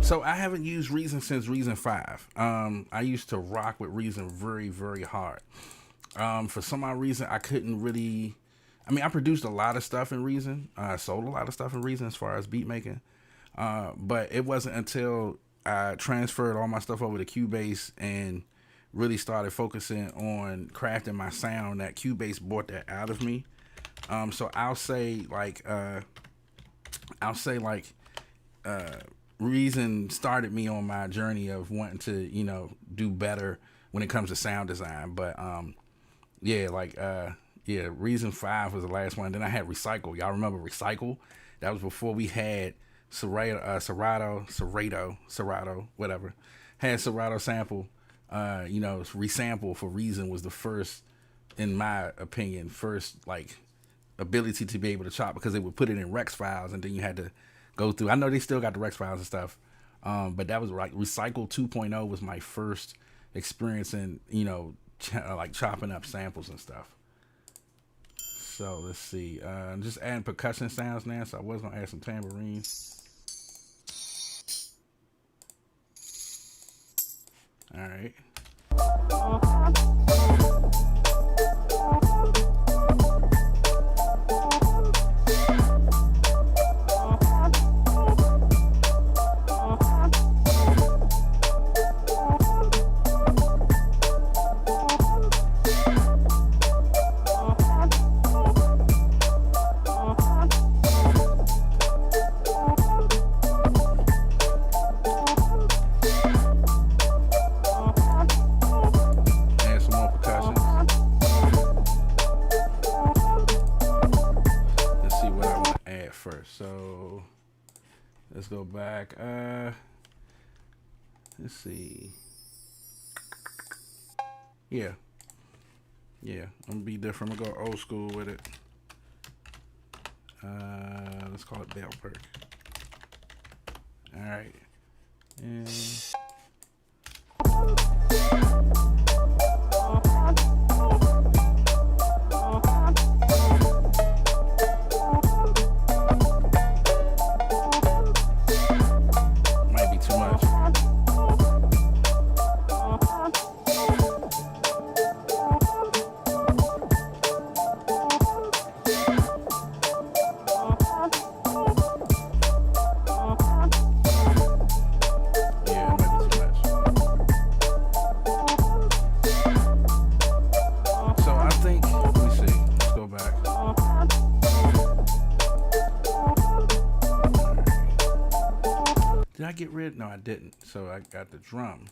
So I haven't used Reason since Reason 5. I used to rock with Reason very, very hard. For some odd reason, I couldn't really. I mean, I produced a lot of stuff in Reason. I sold a lot of stuff in Reason as far as beat making. But it wasn't until I transferred all my stuff over to Cubase and really started focusing on crafting my sound that Cubase brought that out of me. So I'll say like Reason started me on my journey of wanting to, do better when it comes to sound design. But Reason 5 was the last one. Then I had Recycle. Y'all remember Recycle? That was before we had Serato, whatever. Had Serato sample. Resample for Reason was the first, in my opinion, ability to be able to chop, because they would put it in Rex files and then you had to go through. I know they still got the Rex files and stuff, but that was like Recycle 2.0 was my first experience in chopping up samples and stuff. So let's see, I'm just adding percussion sounds now, so I was gonna add some tambourines. All right. So let's go back. Let's see. Yeah. I'm gonna be different. I'm gonna go old school with it. Let's call it Bell Perk. All right. And get rid? No, I didn't. So I got the drum.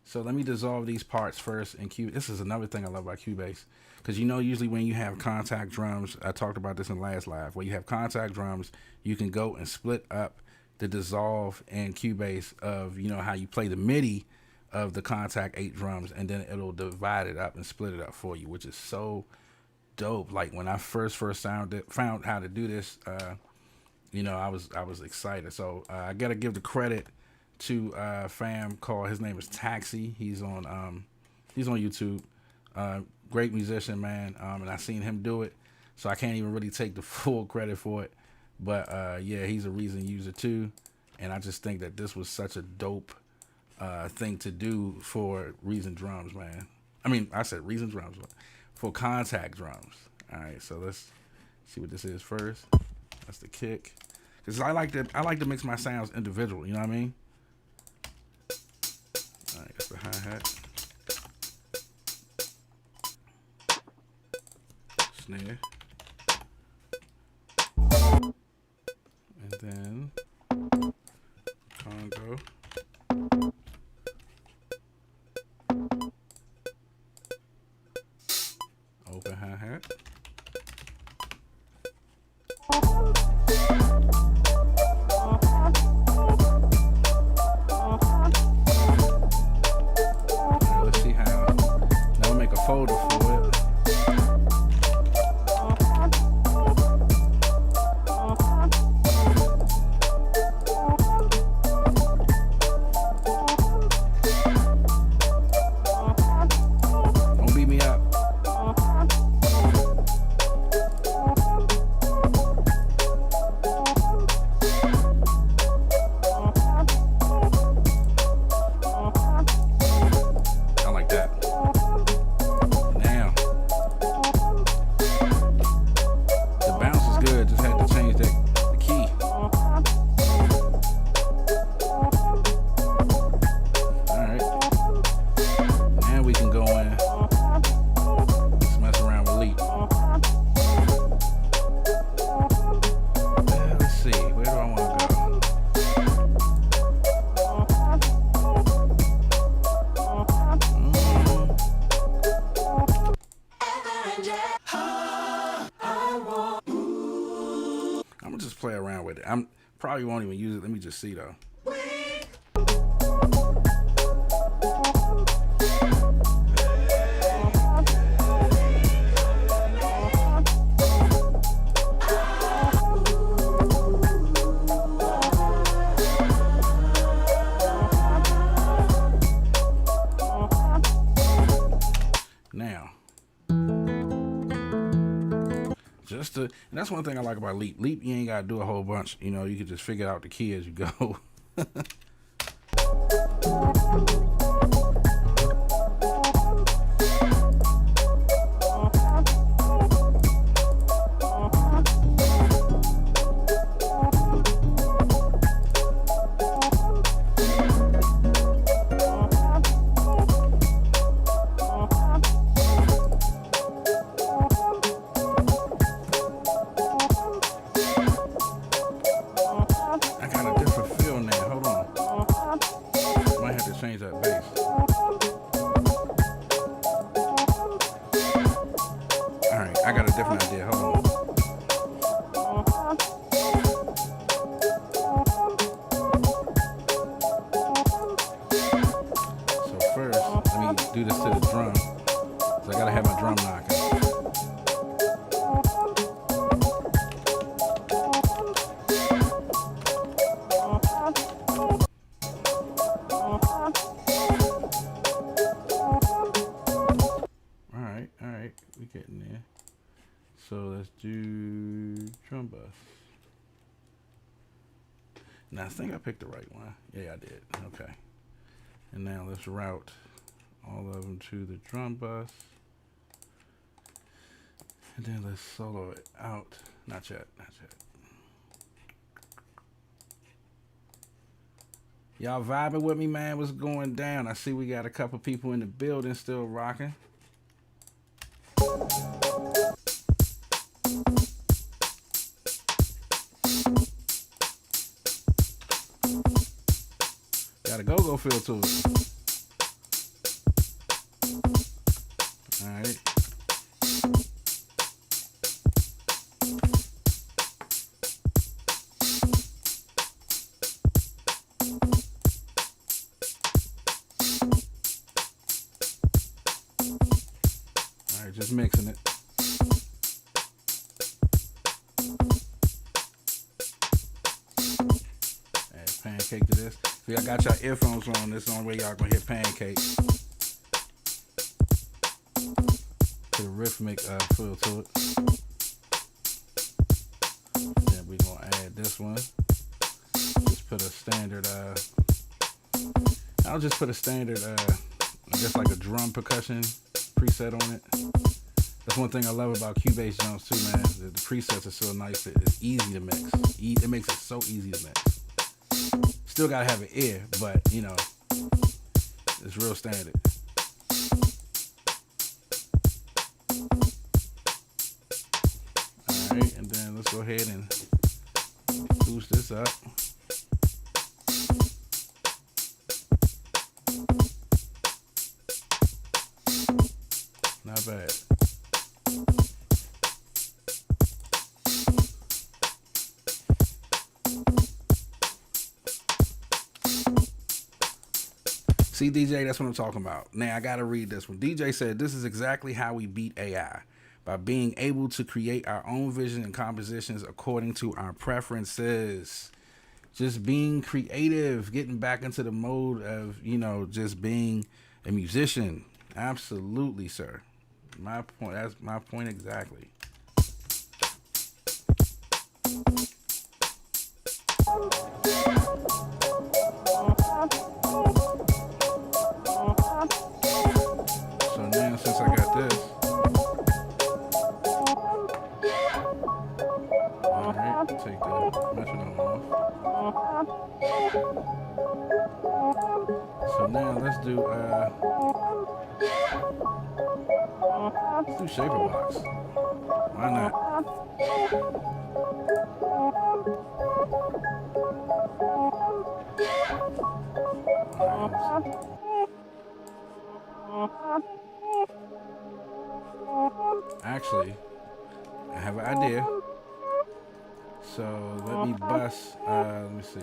So let me dissolve these parts first in Cubase. This is another thing I love about Cubase, because usually when you have contact drums, I talked about this in last live, where you have contact drums, you can go and split up the dissolve in Cubase of how you play the MIDI of the contact 8 drums, and then it'll divide it up and split it up for you, which is so dope. Like when I first found how to do this, I was excited. So I gotta give the credit to fam called, his name is Taxi. He's on YouTube. Great musician, man. And I seen him do it, so I can't even really take the full credit for it. But he's a Reason user too, and I just think that this was such a dope thing to do for Reason drums, man. I mean, I said Reason drums, but for contact drums. All right, so let's see what this is first. That's the kick, because I like to mix my sounds individual. You know what I mean? All right, that's the hi-hat. Snare. Open hi-hat. Let's see how. Now we'll make a folder for it. Don't beat me up. I like that. Now, the bounce is good. Just had to change the key. All right. Now we can go in. Let's mess around with leap. Let's see. Where do I want to go? I'm gonna just play around with it. I'm probably won't even use it. Let me just see though. Now, and that's one thing I like about Leap. Leap, you ain't gotta do a whole bunch. You know, you can just figure out the key as you go. I got a different feel now. Hold on. Might have to change that bass. Alright, I got a different idea. Hold on. So first, let me do this to the drum. So I gotta have my drum knocking. Alright, we getting there. So let's do drum bus. Now I think I picked the right one. Yeah, I did. Okay. And now let's route all of them to the drum bus. And then let's solo it out. Not yet, not yet. Y'all vibing with me, man? What's going down? I see we got a couple people in the building still rocking. Got a go-go feel to it. All right. All right, just mixing it. Add pancake to this. If y'all got your earphones on, this is the only way y'all gonna hear pancake. Put a rhythmic feel to it. And then we're gonna add this one. Just put a standard, I'll just put a standard, I guess like a drum percussion preset on it. That's one thing I love about Cubase drums too, man. The presets are so nice. It's easy to mix. It makes it so easy to mix. Still gotta have an ear, but you know, it's real standard. Alright, and then let's go ahead and boost this up. Not bad. See, DJ, that's what I'm talking about. Now, I got to read this one. DJ said, this is exactly how we beat AI. By being able to create our own vision and compositions according to our preferences. Just being creative, getting back into the mode of, just being a musician. Absolutely, sir. My point. That's my point exactly. So now, since I got this, alright, take the metronome off. So now let's do shaper box. Why not? Actually, I have an idea. So let me bust. Let me see.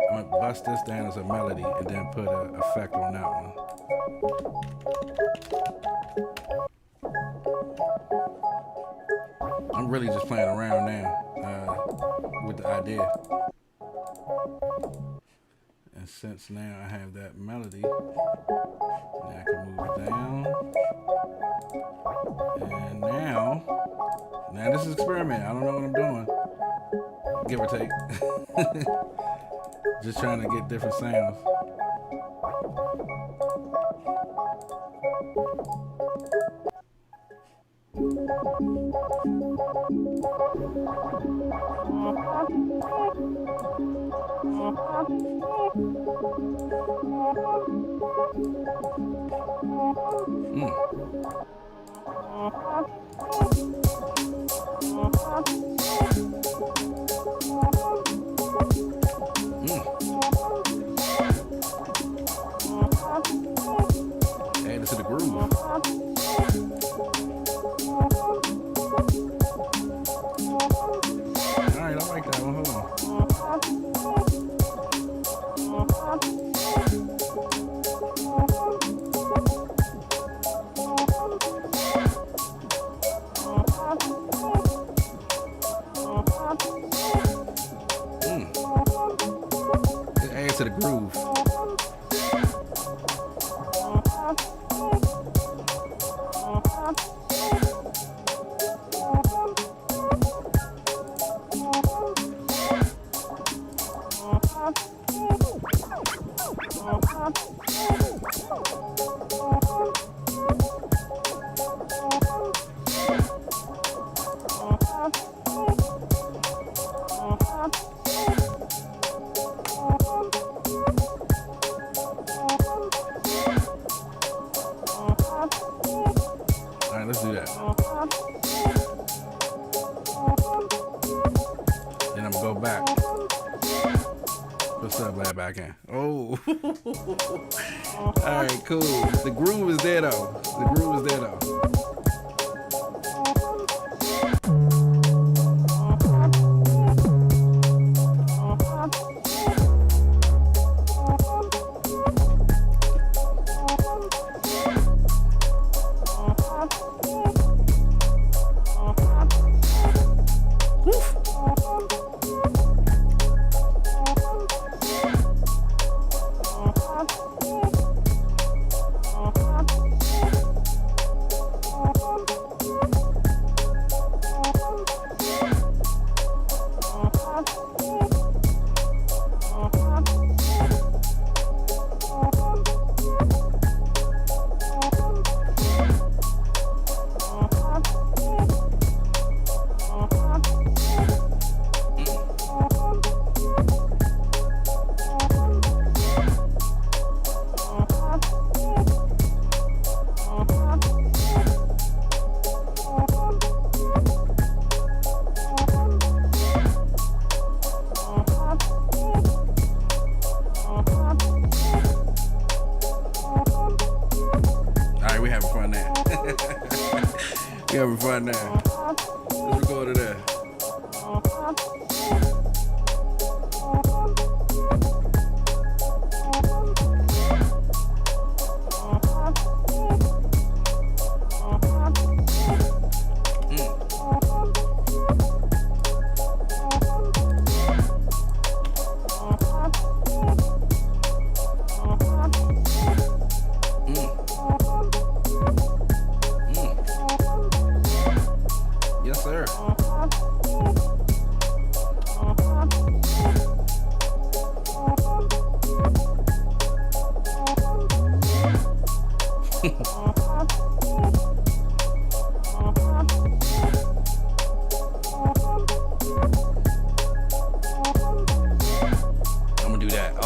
I'm gonna bust this down as a melody and then put an effect on that one. I'm really just playing around now with the idea. And since now I have that melody, now I can move it down. And now this is experiment. I don't know what I'm doing. Give or take. Just trying to get different sounds. Hey, this is the groove. Alright, I like that one. Hold on. It adds to the groove. Alright, let's do that. Then I'm gonna go back. What's up, lad? Back in. Oh. Alright, cool. The groove is there though. The groove is there though. We having fun now. Let's record it there.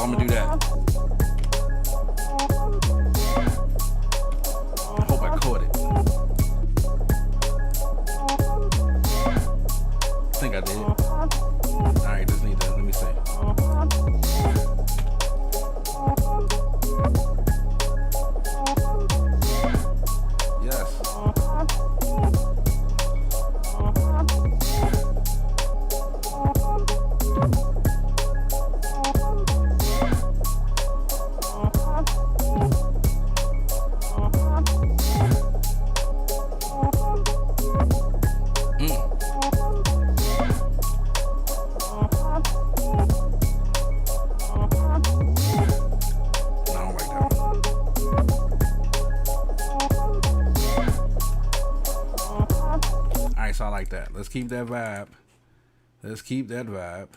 I'm gonna do that. I hope I caught it. I think I did. Alright, just need to, let me see. Yes. I like that. Let's keep that vibe. Let's keep that vibe.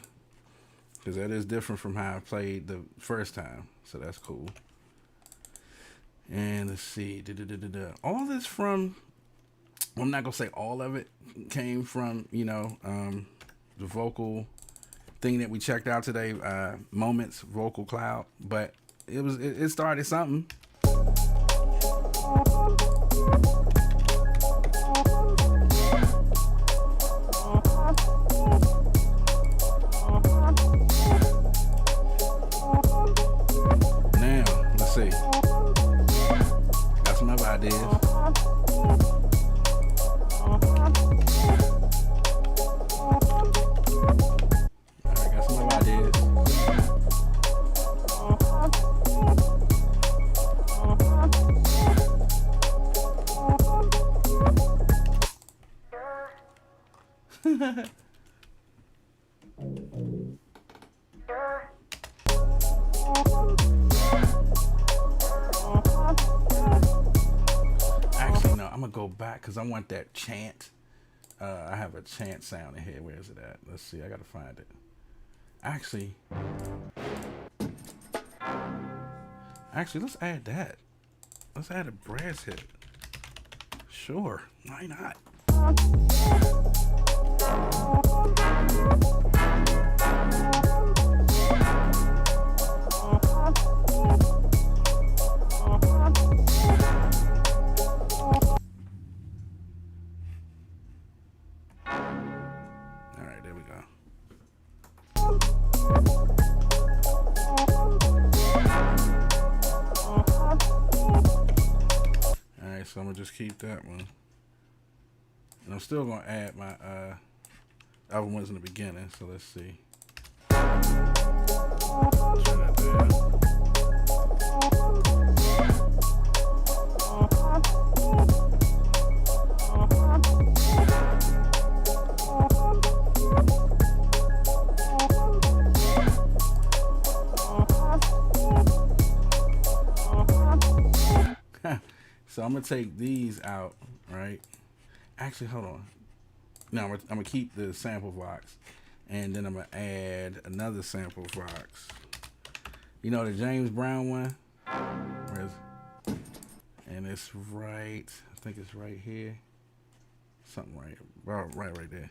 Because that is different from how I played the first time. So that's cool. And let's see. All this from, well, I'm not going to say all of it came from, you know, the vocal thing that we checked out today. Moments, Vocal Cloud. But it started something. Ideas. I got some other ideas. I'm gonna go back because I want that chant. I have a chant sound in here. Where is it at? Let's see. I gotta find it. Actually, let's add that. Let's add a brass hit. Sure, why not? So I'm gonna just keep that one, and I'm still gonna add my other ones in the beginning. So let's see. Turn that down. So I'm gonna take these out, right? Actually, hold on. No, I'm gonna keep the sample box, and then I'm gonna add another sample box. You know the James Brown one? And it's right. I think it's right here. Something right there.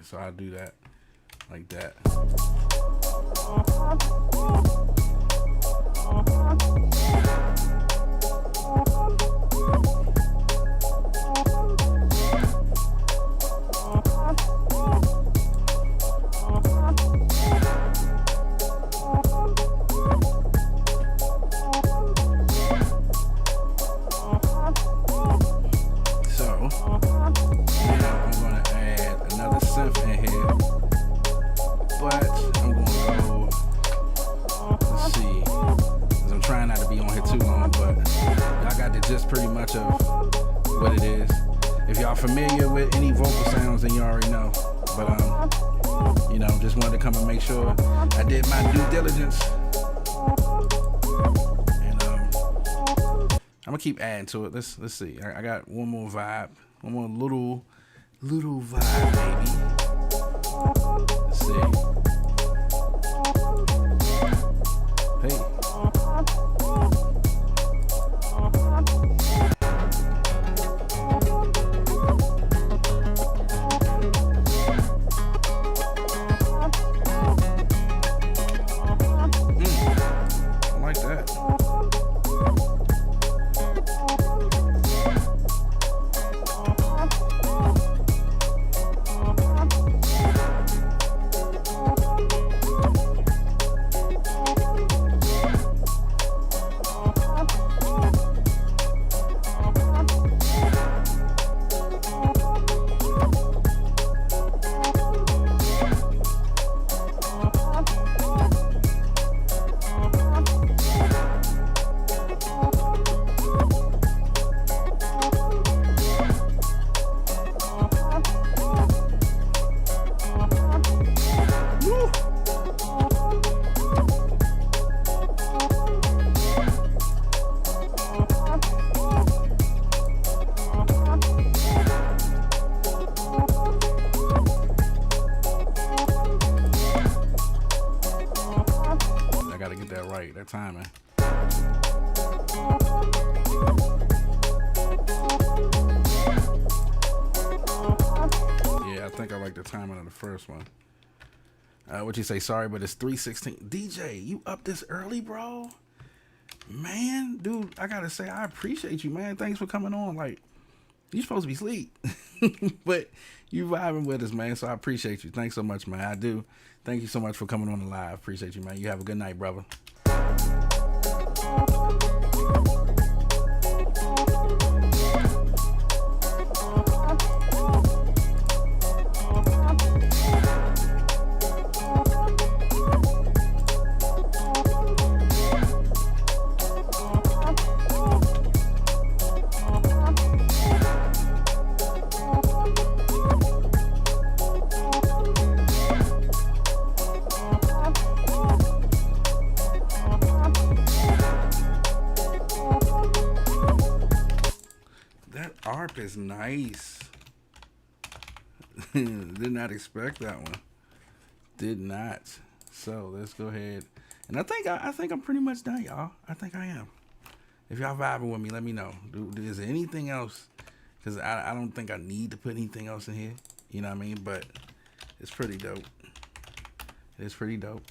So I'll do that like that. is just pretty much of what it is. If y'all familiar with any vocal sounds, then you already know. But you know, just wanted to come and make sure I did my due diligence. And I'm gonna keep adding to it. Let's see. I got one more vibe, one more little vibe, maybe. Let's see. Hey. I like that. That timing. Yeah, I think I like the timing of the first one. What you say? Sorry, but it's 3:16. DJ, you up this early, bro? Man, dude, I gotta say I appreciate you, man. Thanks for coming on. Like, you supposed to be asleep, but you vibing with us, man. So I appreciate you. Thanks so much, man. I do. Thank you so much for coming on the live. Appreciate you, man. You have a good night, brother. ARP is nice. Did not expect that one. Did not. So let's go ahead. And I think I'm pretty much done, y'all. I think I am. If y'all vibing with me, let me know. Is there anything else? Because I don't think I need to put anything else in here. You know what I mean? But it's pretty dope. It's pretty dope.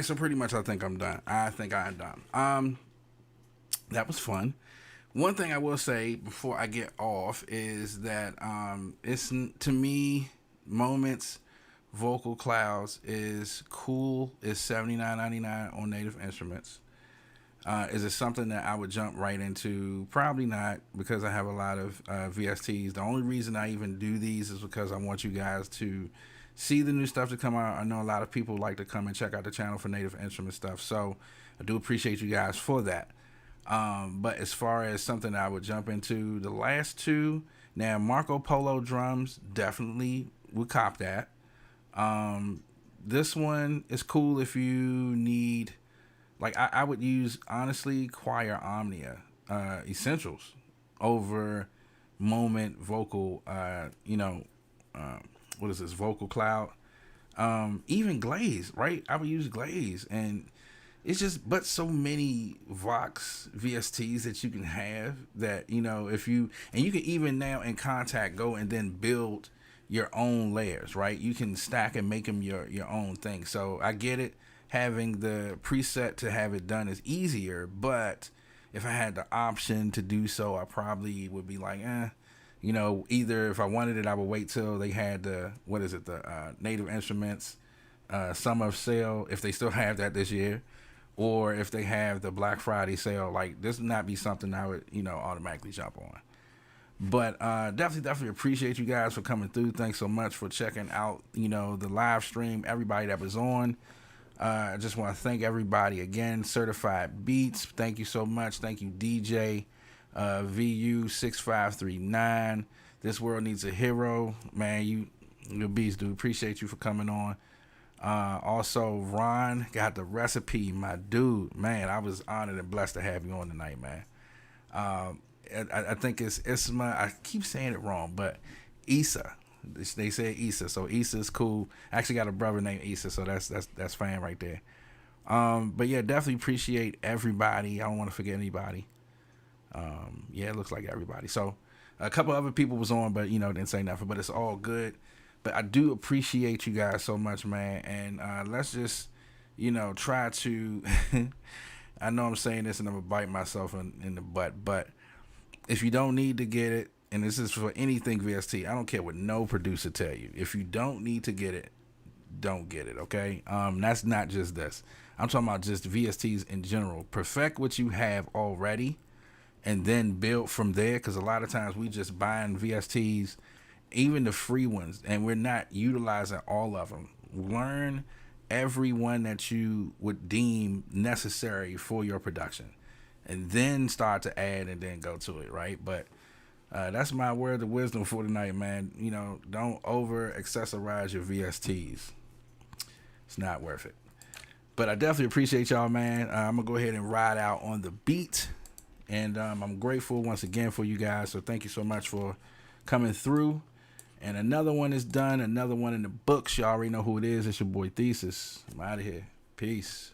right, so pretty much I think I'm done. I think I am done. That was fun. One thing I will say before I get off is that it's to me moments vocal clouds is cool. Is $79.99 on Native Instruments. Is it something that I would jump right into? Probably not, because I have a lot of VSTs. The only reason I even do these is because I want you guys to see the new stuff to come out. I know a lot of people like to come and check out the channel for Native Instrument stuff, so I do appreciate you guys for that. But as far as something that I would jump into, the last two, now Marco Polo drums, definitely would cop that. This one is cool if you need, like I would use, honestly, Choir Omnia Essentials over Moment Vocal, what is this, Vocal Cloud. Even Glaze, right? I would use Glaze, and it's just but so many Vox VSTs that you can have that, if you, and you can even now in Contact go and then build your own layers, right? You can stack and make them your own thing. So I get it. Having the preset to have it done is easier, but if I had the option to do so, I probably would be like, either if I wanted it, I would wait till they had the Native Instruments summer sale, if they still have that this year, or if they have the Black Friday sale. Like, this would not be something I would, automatically jump on. But definitely appreciate you guys for coming through. Thanks so much for checking out, the live stream, everybody that was on. I just want to thank everybody again. Certified Beats, thank you so much. Thank you, DJ VU6539. This world needs a hero, man. You're a beast, dude. Appreciate you for coming on. Also, Ron got the recipe, my dude. Man, I was honored and blessed to have you on tonight, man. I think it's Isma. I keep saying it wrong, but Issa. They say Issa, so Issa's cool. I actually got a brother named Issa, so that's fine right there. But yeah, definitely appreciate everybody. I don't want to forget anybody. Yeah, it looks like everybody. So a couple other people was on, but didn't say nothing. But it's all good. But I do appreciate you guys so much, man. And let's just try to. I know I'm saying this and I'm gonna bite myself in the butt, but if you don't need to get it, and this is for anything VST, I don't care what no producer tell you. If you don't need to get it, don't get it, okay? That's not just this. I'm talking about just VSTs in general. Perfect what you have already and then build from there, because a lot of times we just buying VSTs, even the free ones, and we're not utilizing all of them. Learn every one that you would deem necessary for your production, and then start to add and then go to it, right? But that's my word of wisdom for tonight, man. Don't over accessorize your VSTs. It's not worth it. But I definitely appreciate y'all, man. I'm gonna go ahead and ride out on the beat, and I'm grateful once again for you guys. So thank you so much for coming through. And another one is done. Another one in the books. Y'all already know who it is. It's your boy Thesis. I'm out of here. Peace.